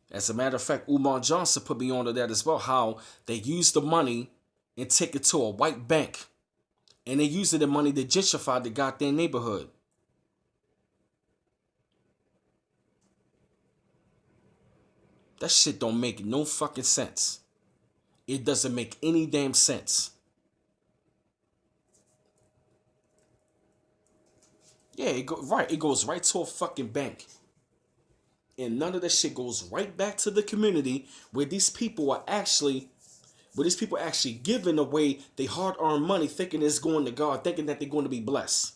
As a matter of fact, Umar Johnson put me onto that as well. How they use the money and take it to a white bank, and they using the money to gentrify the goddamn neighborhood. That shit don't make no fucking sense. It doesn't make any damn sense. Yeah, it goes right to a fucking bank. And none of that shit goes right back to the community where these people actually giving away their hard-earned money thinking it's going to God, thinking that they're going to be blessed.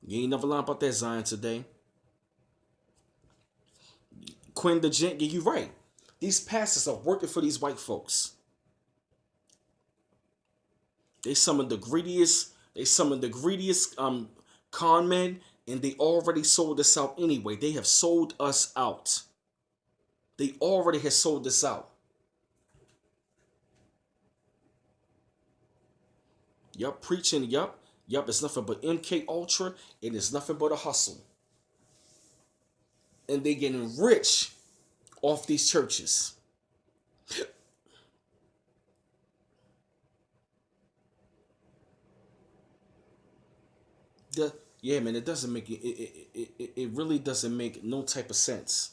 You ain't never lying about that, Zion, today. Quinn the Gent, yeah, you right. These pastors are working for these white folks. They some of the greediest con men, and they already sold us out anyway. They have sold us out. They already have sold us out. Yup, preaching, yup. Yup, it's nothing but MK Ultra, and it's nothing but a hustle. And they getting rich off these churches. The Yeah, man, it doesn't make it really doesn't make no type of sense.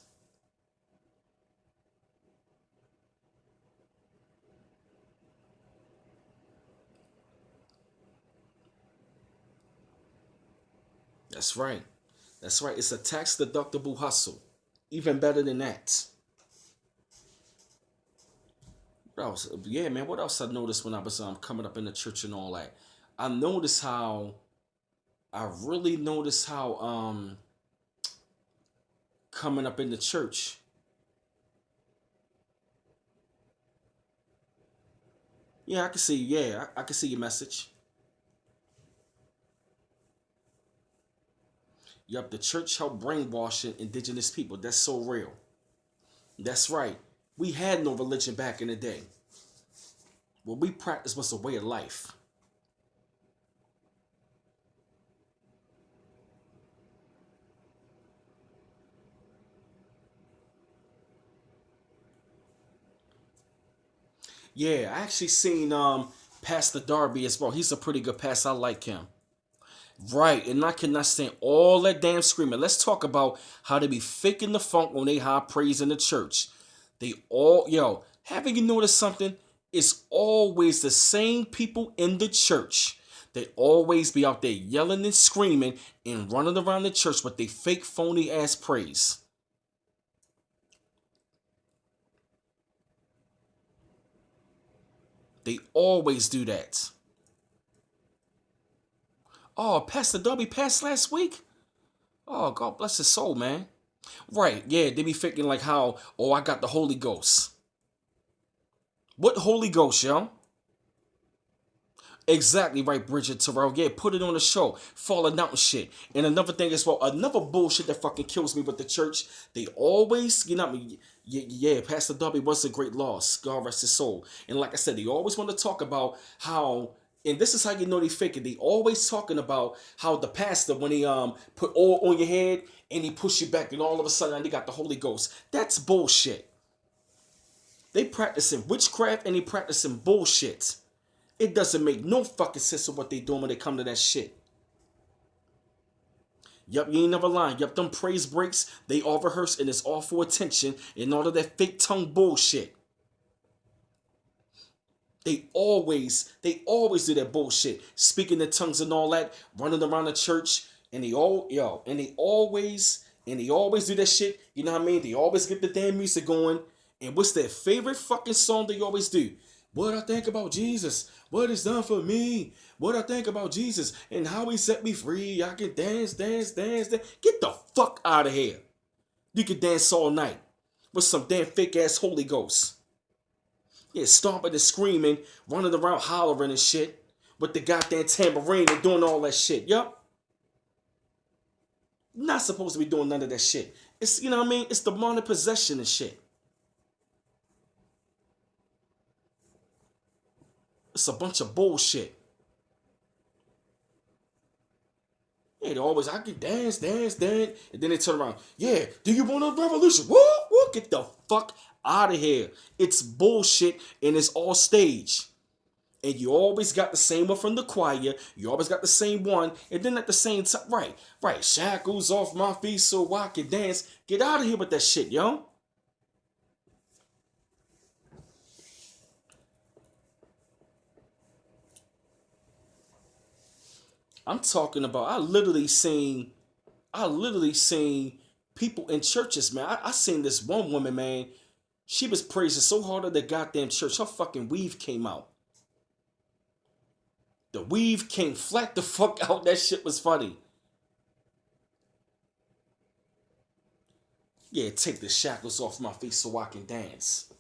That's right. That's right. It's a tax deductible hustle. Even better than that. What else? Yeah, man. What else I noticed when I was coming up in the church and all that? I noticed how I really noticed how coming up in the church. Yeah, I can see. Yeah, I can see your message. Yup, the church helped brainwashing indigenous people. That's so real. That's right. We had no religion back in the day. What we practiced was a way of life. Yeah, I actually seen Pastor Darby as well. He's a pretty good pastor. I like him. Right, and I cannot stand all that damn screaming. Let's talk about how they be faking the funk when they high praise in the church. They all, yo, haven't you noticed something? It's always the same people in the church. They always be out there yelling and screaming and running around the church with they fake phony ass praise. They always do that. Oh, Pastor Darby passed last week? Oh, God bless his soul, man. Right, yeah, they be thinking like how, oh, I got the Holy Ghost. What Holy Ghost, yo? Exactly right, Bridget Terrell. Yeah, put it on the show. Falling out and shit. And another thing as well, another bullshit that fucking kills me with the church, they always, you know what I mean? Yeah, Pastor Darby was a great loss. God rest his soul. And like I said, they always want to talk about how, and this is how you know they fake it. They always talking about how the pastor, when he put oil on your head and he push you back and all of a sudden they got the Holy Ghost. That's bullshit. They practicing witchcraft and they practicing bullshit. It doesn't make no fucking sense of what they doing when they come to that shit. Yup, you ain't never lying. Yup, them praise breaks, they all rehearse and it's all for attention and all of that fake tongue bullshit. They always do that bullshit. Speaking in tongues and all that, running around the church, and they always do that shit. You know what I mean? They always get the damn music going. And what's their favorite fucking song they always do? What I think about Jesus, what he's done for me, what I think about Jesus, and how he set me free. I can dance, dance, dance, dance. Get the fuck out of here. You can dance all night with some damn fake ass Holy Ghost. Yeah, stomping and screaming, running around hollering and shit with the goddamn tambourine and doing all that shit. Yup. Not supposed to be doing none of that shit. It's, you know what I mean? It's demonic possession and shit. It's a bunch of bullshit. Yeah, they always, I can dance, dance, dance. And then they turn around. Yeah, do you want a revolution? Woo, woo, get the fuck out of here. It's bullshit and it's all stage. And you always got the same one from the choir. You always got the same one. And then at the same time, right. Shackles off my feet so I can dance. Get out of here with that shit, yo. I'm talking about, I literally seen people in churches, man. I seen this one woman, man. She was praising so hard at the goddamn church. Her fucking weave came out. The weave came flat the fuck out. That shit was funny. Yeah, take the shackles off my feet so I can dance.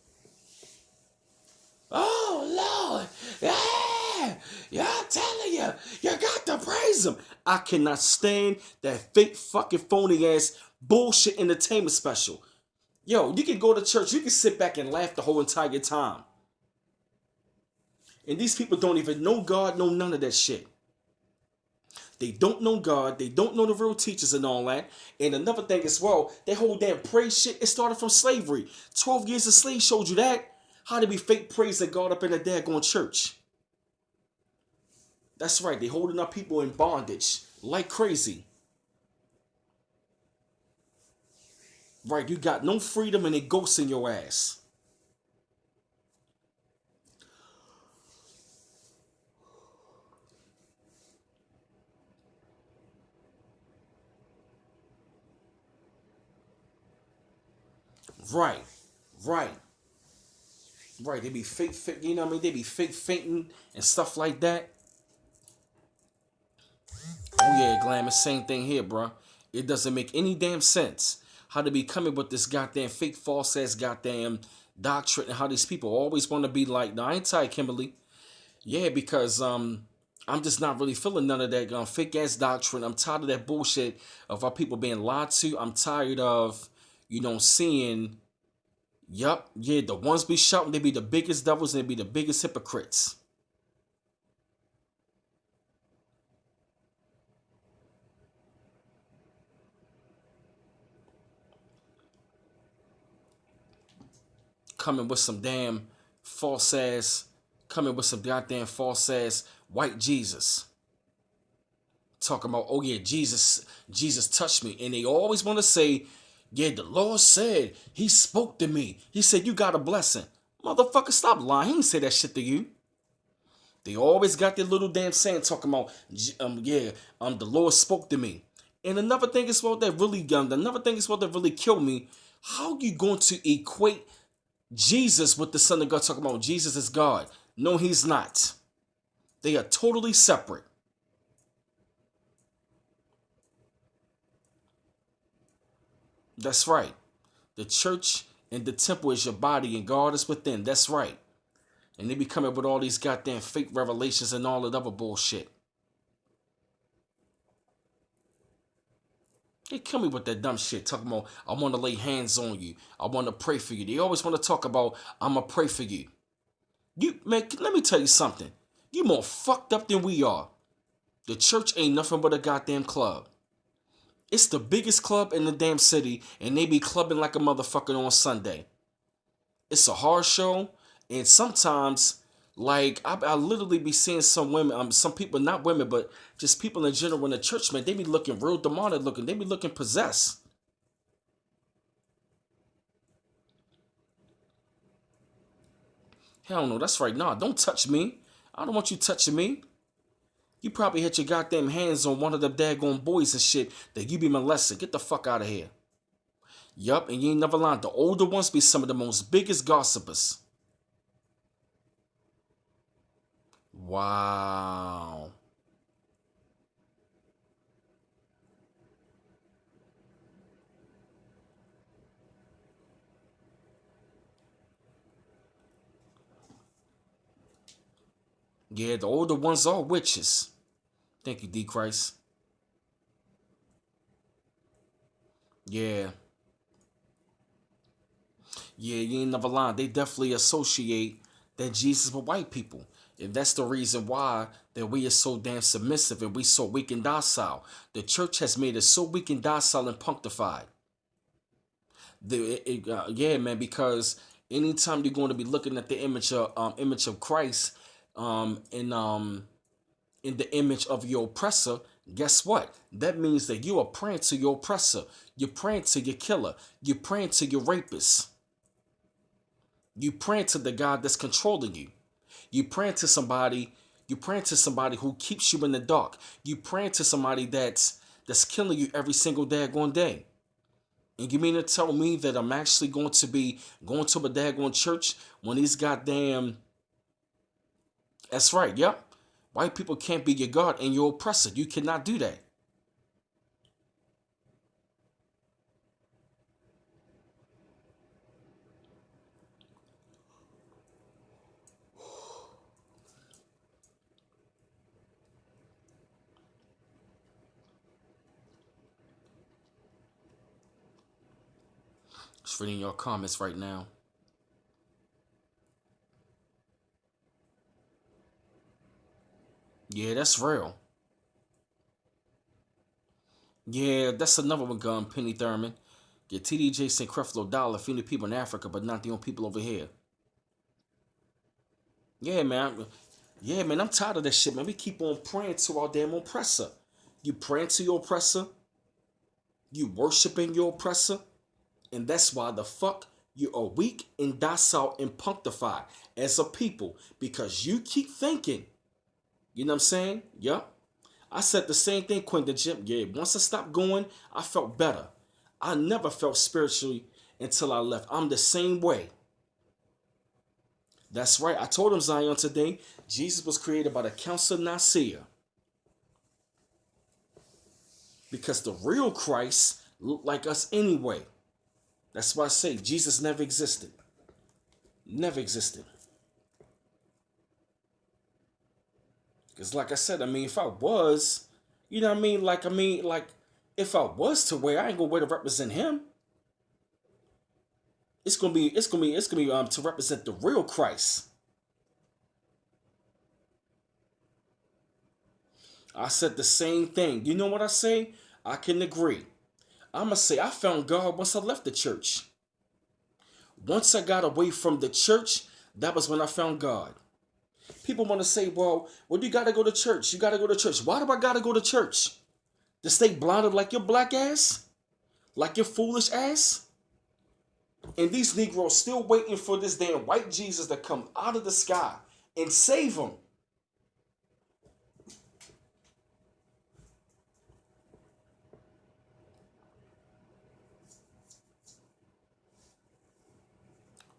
Oh Lord, yeah, yeah, I'm telling you, you got to praise him. I cannot stand that fake fucking phony ass bullshit entertainment special. Yo, you can go to church, you can sit back and laugh the whole entire time. And these people don't even know God, know none of that shit. They don't know God, they don't know the real teachers and all that. And another thing as well, that whole damn praise shit, it started from slavery. 12 years of slave showed you that. How to be fake praising God up in a daggone church. That's right, they holding up people in bondage like crazy. Right, you got no freedom and it ghosts in your ass. Right, right, right. They be fake, you know what I mean? They be fake fainting and stuff like that. Oh yeah, Glam, it's same thing here, bro. It doesn't make any damn sense how to be coming with this goddamn fake false ass goddamn doctrine and how these people always want to be like, no, I ain't tired, Kimberly. Yeah, because I'm just not really feeling none of that fake ass doctrine. I'm tired of that bullshit of our people being lied to. I'm tired of, seeing, yup, yeah, the ones be shouting, they be the biggest devils and they be the biggest hypocrites. Coming with some damn false ass, coming with some goddamn false ass white Jesus. talking about, oh yeah, Jesus touched me. And they always want to say, yeah, the Lord said, he spoke to me. He said, you got a blessing. Motherfucker, stop lying. He didn't say that shit to you. They always got their little damn saying talking about, the Lord spoke to me. And another thing is what that really killed me. How you going to equate Jesus with the Son of God, talking about Jesus is God? No, he's not. They are totally separate. That's right. The church and the temple is your body and God is within. That's right. And they be coming up with all these goddamn fake revelations and all that other bullshit. They kill me with that dumb shit. Talking about, I want to lay hands on you. I want to pray for you. They always want to talk about, I'm going to pray for you. You, man, let me tell you something. You more fucked up than we are. The church ain't nothing but a goddamn club. It's the biggest club in the damn city, and they be clubbing like a motherfucker on Sunday. It's a hard show, and sometimes, like, I literally be seeing some women, some people, not women, but just people in general in the church, man, they be looking real demonic looking. They be looking possessed. Hell no, that's right. Nah, don't touch me. I don't want you touching me. You probably hit your goddamn hands on one of the daggone boys and shit that you be molested. Get the fuck out of here. Yup, and you ain't never lying. The older ones be some of the most biggest gossipers. Wow. Yeah, the older ones are witches. Thank you, D. Christ. Yeah. Yeah, you ain't never lying. They definitely associate that Jesus with white people. And that's the reason why that we are so damn submissive and we so weak and docile. The church has made us so weak and docile and punctified. Yeah, man, because anytime you're going to be looking at the image of Christ, in in the image of your oppressor, guess what? That means that you are praying to your oppressor. You're praying to your killer. You're praying to your rapist. You praying to the God that's controlling you. You praying to somebody. You praying to somebody who keeps you in the dark. You praying to somebody that's killing you every single daggone day. And you mean to tell me that I'm actually going to be going to a daggone church when these goddamn... That's right, yep. White people can't be your God and your oppressor. You cannot do that. Just reading your comments right now. Yeah, that's real. Yeah, that's another one, Gun Penny Thurman. Yeah, TD Jason Creflo Dollar feeding the people in Africa, but not the only people over here. Yeah, man. Yeah, man, I'm tired of that shit, man. We keep on praying to our damn oppressor. You praying to your oppressor, you worshiping your oppressor, and that's why the fuck you are weak and docile and punctified as a people because you keep thinking. You know what I'm saying? Yup. I said the same thing, Quinn, the gym. Yeah, once I stopped going, I felt better. I never felt spiritually until I left. I'm the same way. That's right. I told him, Zion, today, Jesus was created by the Council of Nicaea. Because the real Christ looked like us anyway. That's why I say Jesus never existed. Never existed. Because like I said, I mean, if I was, you know what I mean? If I was to wear, I ain't gonna wear to represent him. It's gonna be to represent the real Christ. I said the same thing. You know what I say? I can agree. I'ma say I found God once I left the church. Once I got away from the church, that was when I found God. People want to say, well, you got to go to church. You got to go to church. Why do I got to go to church? To stay blinded like your black ass? Like your foolish ass? And these Negroes still waiting for this damn white Jesus to come out of the sky and save them.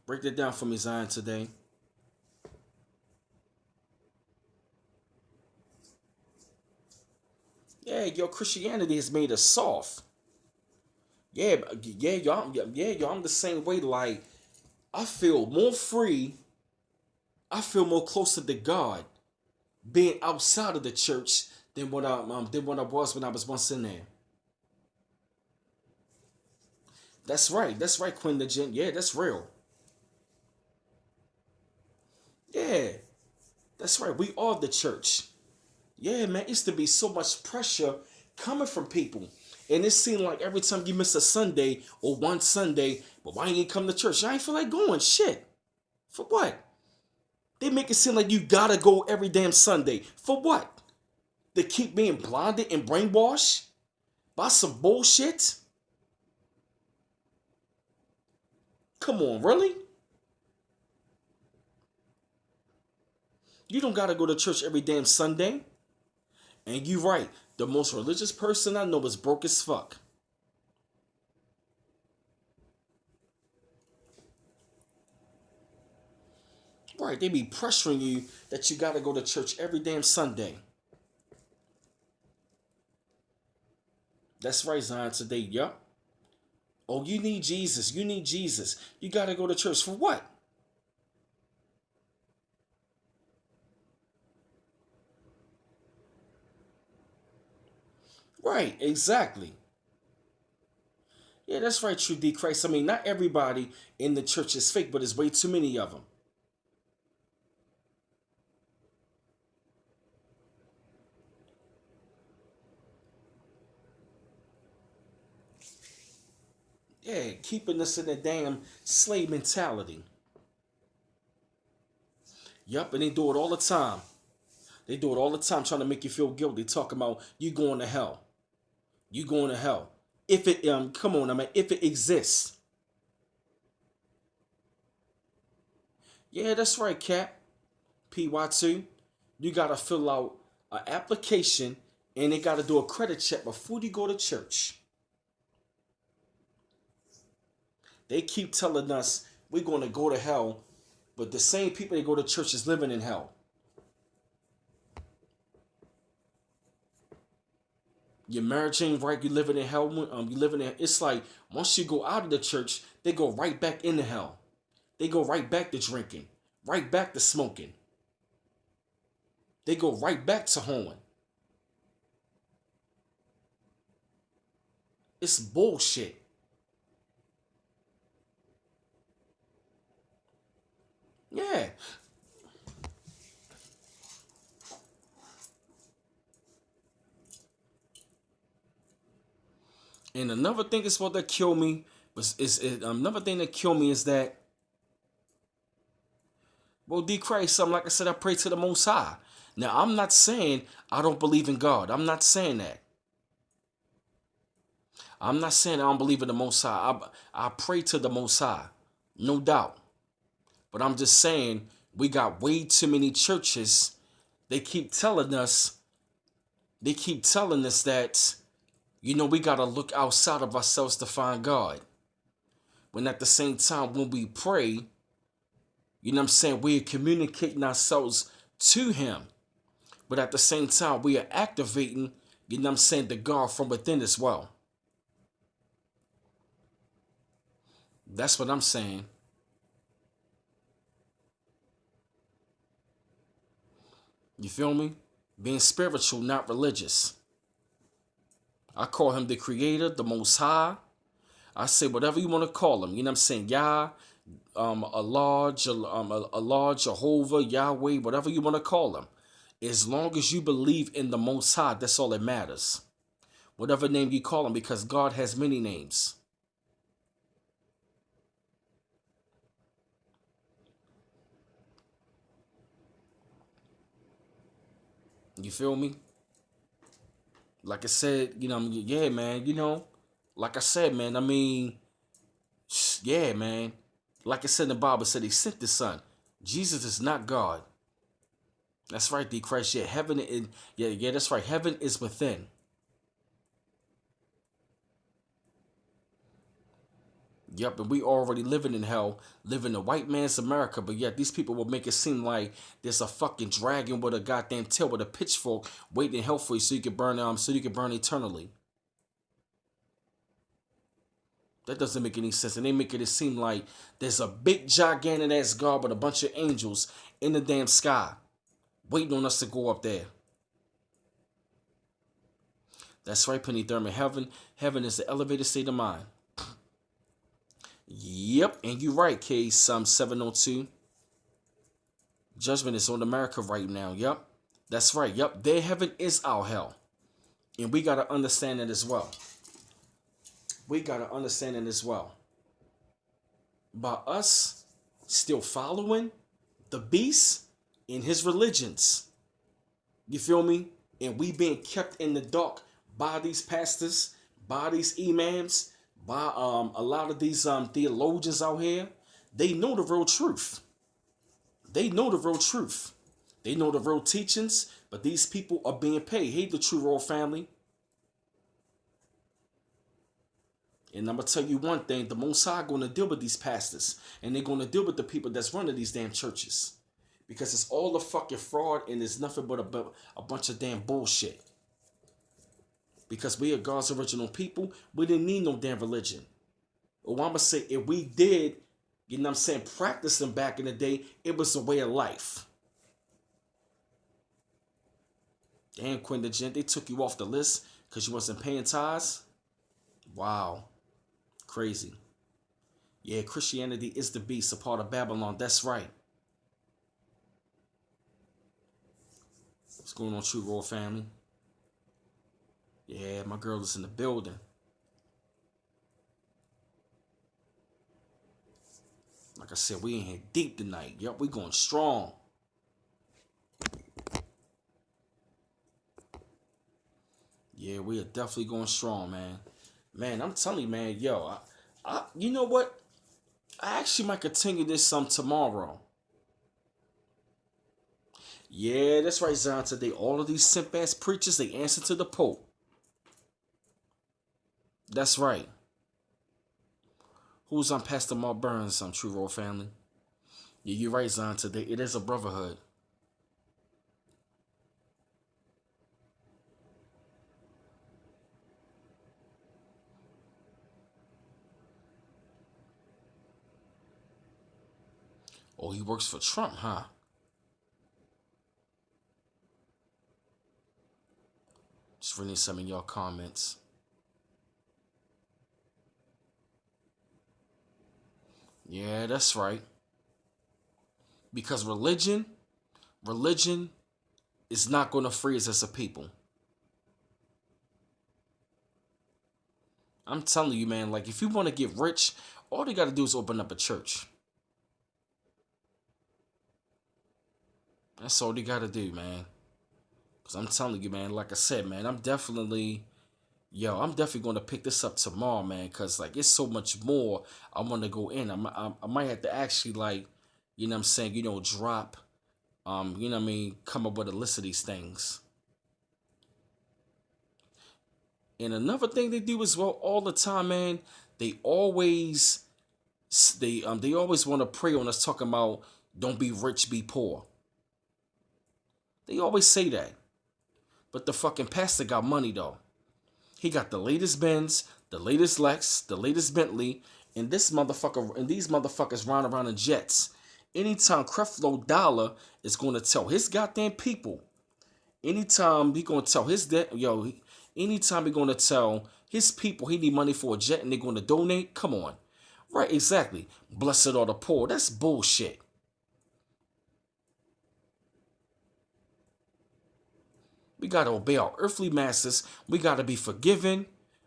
Break that down for me, Zion, today. Yeah, your Christianity has made us soft. Yeah, y'all, I'm the same way. Like, I feel more free. I feel more closer to God being outside of the church than what I was when I was once in there. That's right. That's right, Queen Legend. Yeah, that's real. Yeah, that's right. We are the church. Yeah, man. It used to be so much pressure coming from people. And it seemed like every time you miss a Sunday or one Sunday, but why ain't you come to church? I ain't feel like going. Shit. For what? They make it seem like you gotta go every damn Sunday. For what? To keep being blinded and brainwashed by some bullshit? Come on, really? You don't gotta go to church every damn Sunday. And you right. The most religious person I know is broke as fuck. Right, they be pressuring you that you gotta go to church every damn Sunday. That's right, Zion, today, yup. Oh, you need Jesus. You need Jesus. You gotta go to church for what? Right, exactly. Yeah, that's right, True D Christ. I mean, not everybody in the church is fake, but there's way too many of them. Yeah, keeping us in a damn slave mentality. Yup, and they do it all the time. They do it all the time trying to make you feel guilty, talking about you going to hell. You going to hell. If it come on, I mean if it exists. Yeah, that's right, Cap. PY2. You gotta fill out an application and they gotta do a credit check before you go to church. They keep telling us we're gonna go to hell, but the same people that go to church is living in hell. Your marriage ain't right. You living in hell. You living in. It's like once you go out of the church, they go right back into hell. They go right back to drinking, right back to smoking. They go right back to hoeing. It's bullshit. Yeah. And another thing is what that kill me another thing that kill me is that well, D Christ, something like I said, I pray to the Most High. Now I'm not saying I don't believe in God. I'm not saying that. I'm not saying I don't believe in the Most High. I pray to the Most High, no doubt. But I'm just saying we got way too many churches. They keep telling us, they keep telling us that, we got to look outside of ourselves to find God. When at the same time, when we pray, we're communicating ourselves to Him. But at the same time, we are activating, the God from within as well. That's what I'm saying. You feel me? Being spiritual, not religious. I call Him the Creator, the Most High. I say whatever you want to call Him. Yah, Allah, Jehovah, Yahweh, whatever you want to call Him. As long as you believe in the Most High, that's all that matters. Whatever name you call Him, because God has many names. You feel me? Like I said, yeah, man, like I said, man, I mean, yeah, man. Like I said in the Bible, it said he sent the Son. Jesus is not God. That's right, D Christ. Yeah, heaven is, yeah, that's right. Heaven is within. Yep, and we already living in hell, living in white man's America, but yet these people will make it seem like there's a fucking dragon with a goddamn tail with a pitchfork waiting in hell for you so you can burn eternally. That doesn't make any sense. And they make it seem like there's a big gigantic ass God with a bunch of angels in the damn sky waiting on us to go up there. That's right, Penny Thurman. Heaven is the elevated state of mind. Yep, and you're right, K. Psalm 702. Judgment is on America right now. Yep, that's right. Yep, their heaven is our hell. And we got to understand it as well. We got to understand it as well. By us still following the beast in his religions. You feel me? And we being kept in the dark by these pastors, by these imams, by a lot of these theologians out here. They know the real truth. They know the real truth. They know the real teachings, but these people are being paid. Hey, the True Royal family. And I'm going to tell you one thing. The Most High going to deal with these pastors. And they're going to deal with the people that's running these damn churches. Because it's all a fucking fraud and it's nothing but a bunch of damn bullshit. Because we are God's original people. We didn't need no damn religion. Or I'm going to say, if we did, you know what I'm saying, practice them back in the day, it was a way of life. Damn, Quinn the Gent, they took you off the list because you wasn't paying tithes? Wow. Crazy. Yeah, Christianity is the beast, a part of Babylon. That's right. What's going on, True Royal family? Yeah, my girl is in the building. Like I said, we in here deep tonight. Yup, we going strong. Yeah, we are definitely going strong, man. Man, I'm telling you, man, yo, you know what? I actually might continue this some tomorrow. Yeah, that's right, Zion. Today, all of these simp ass preachers, they answer to the Pope. That's right. Who's on Pastor Mark Burns, True Royal family? Yeah, you're right, Zion. Today, it is a brotherhood. Oh, he works for Trump, huh? Just reading some of y'all comments. Yeah, that's right. Because religion is not going to free us as a people. I'm telling you, man, like if you want to get rich, all you got to do is open up a church. That's all you got to do, man. Because I'm telling you, man, like I said, man, I'm definitely going to pick this up tomorrow, man. Because, like, it's so much more I want to go in. I might have to actually, like, you know what I'm saying, drop, you know what I mean, come up with a list of these things. And another thing they do as well all the time, man, they always want to prey on us talking about don't be rich, be poor. They always say that. But the fucking pastor got money, though. He got the latest Benz, the latest Lex, the latest Bentley, and these motherfuckers run around in jets. Anytime Creflo Dollar is going to tell his goddamn people, anytime he going to tell anytime he going to tell his people he need money for a jet and they're going to donate, come on. Right, exactly. Blessed are the poor. That's bullshit. We got to obey our earthly masters. We got to be forgiven.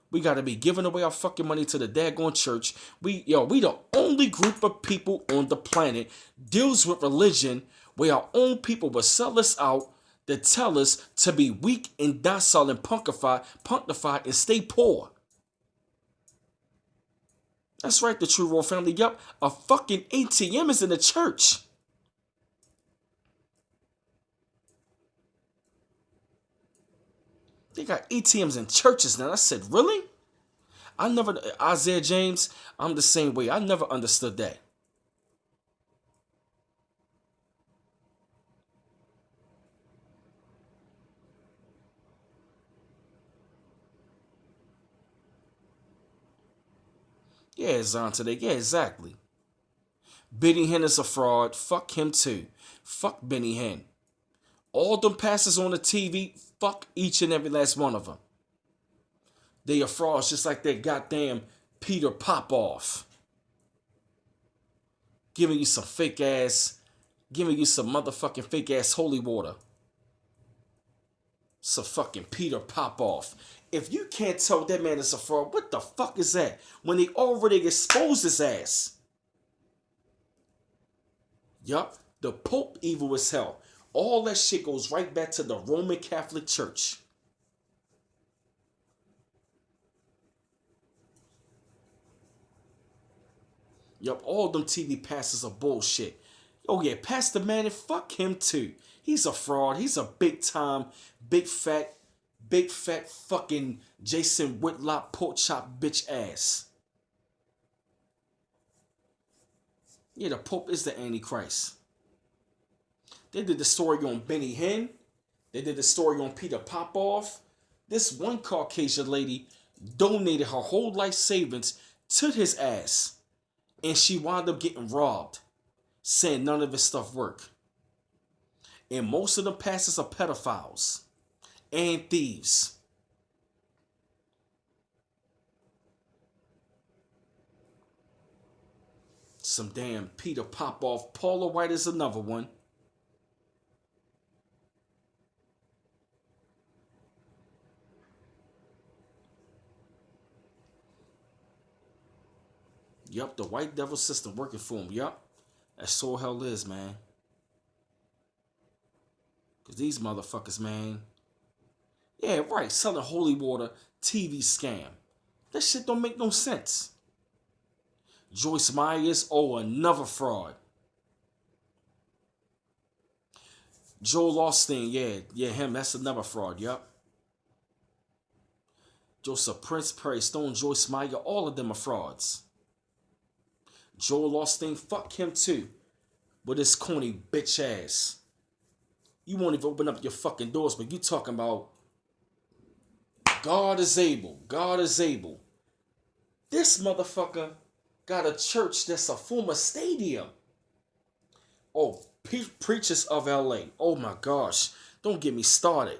We got to be giving away our fucking money to the daggone church. We the only group of people on the planet deals with religion where our own people will sell us out. that tell us to be weak and docile and punctified and stay poor. That's right, the True Royal family. Yup, a fucking ATM is in the church. They got ATMs in churches now. I said, really? Isaiah James, I'm the same way. I never understood that. Yeah, Zon today. Yeah, exactly. Benny Hinn is a fraud. Fuck him too. Fuck Benny Hinn. All them pastors on the TV, fuck each and every last one of them. They are frauds just like that goddamn Peter Popoff. Giving you some motherfucking fake ass holy water. Some fucking Peter Popoff. If you can't tell that man is a fraud, what the fuck is that? When they already exposed his ass. Yup, the Pope evil as hell. All that shit goes right back to the Roman Catholic Church. Yup, all them TV pastors are bullshit. Oh yeah, Pastor Manning, fuck him too. He's a fraud. He's a big time, big fat fucking Jason Whitlock pork chop bitch ass. Yeah, the Pope is the Antichrist. They did the story on Benny Hinn. They did the story on Peter Popoff. This one Caucasian lady donated her whole life savings to his ass. And she wound up getting robbed, saying none of his stuff worked. And most of the pastors are pedophiles and thieves. Some damn Peter Popoff. Paula White is another one. Yup, the white devil system working for him. Yup, that's so hell is, man. Because these motherfuckers, man. Yeah, right, selling holy water, TV scam. That shit don't make no sense. Joyce Myers, oh, another fraud. Joel Osteen, yeah, him, that's another fraud, yup. Joseph Prince, Perry Stone, Joyce Meyer, all of them are frauds. Joel Osteen, fuck him too. With his corny bitch ass. You won't even open up your fucking doors, but you talking about God is able. God is able. This motherfucker got a church that's a former stadium. Oh, Preachers of LA. Oh my gosh. Don't get me started.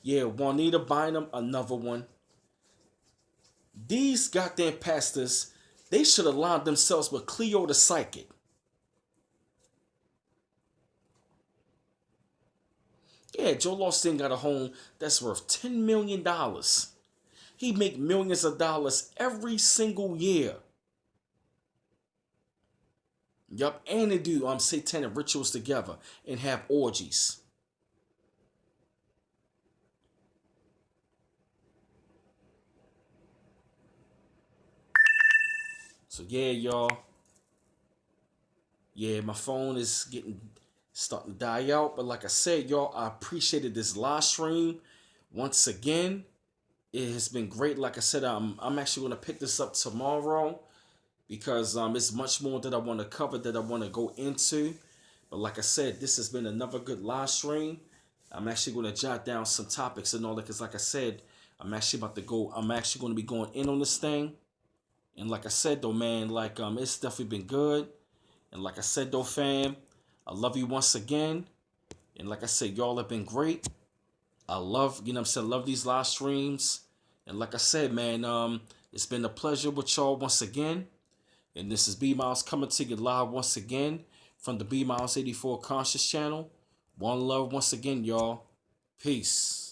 Yeah, Juanita Bynum, another one. These goddamn pastors, they should have aligned themselves with Cleo the Psychic. Yeah, Joel Osteen got a home that's worth $10 million. He make millions of dollars every single year. Yup, and they do satanic rituals together and have orgies. So yeah, y'all. Yeah, my phone is starting to die out. But like I said, y'all, I appreciated this live stream. Once again, it has been great. Like I said, I'm actually gonna pick this up tomorrow because it's much more that I want to cover, that I want to go into. But like I said, this has been another good live stream. I'm actually going to jot down some topics and all that because like I said, I'm actually going to be going in on this thing. And like I said though, man, like it's definitely been good. And like I said though, fam, I love you once again. And like I said, y'all have been great. I love, love these live streams. And like I said, man, it's been a pleasure with y'all once again. And this is B Miles coming to you live once again from the B Miles 84 Conscious channel. One love once again, y'all. Peace.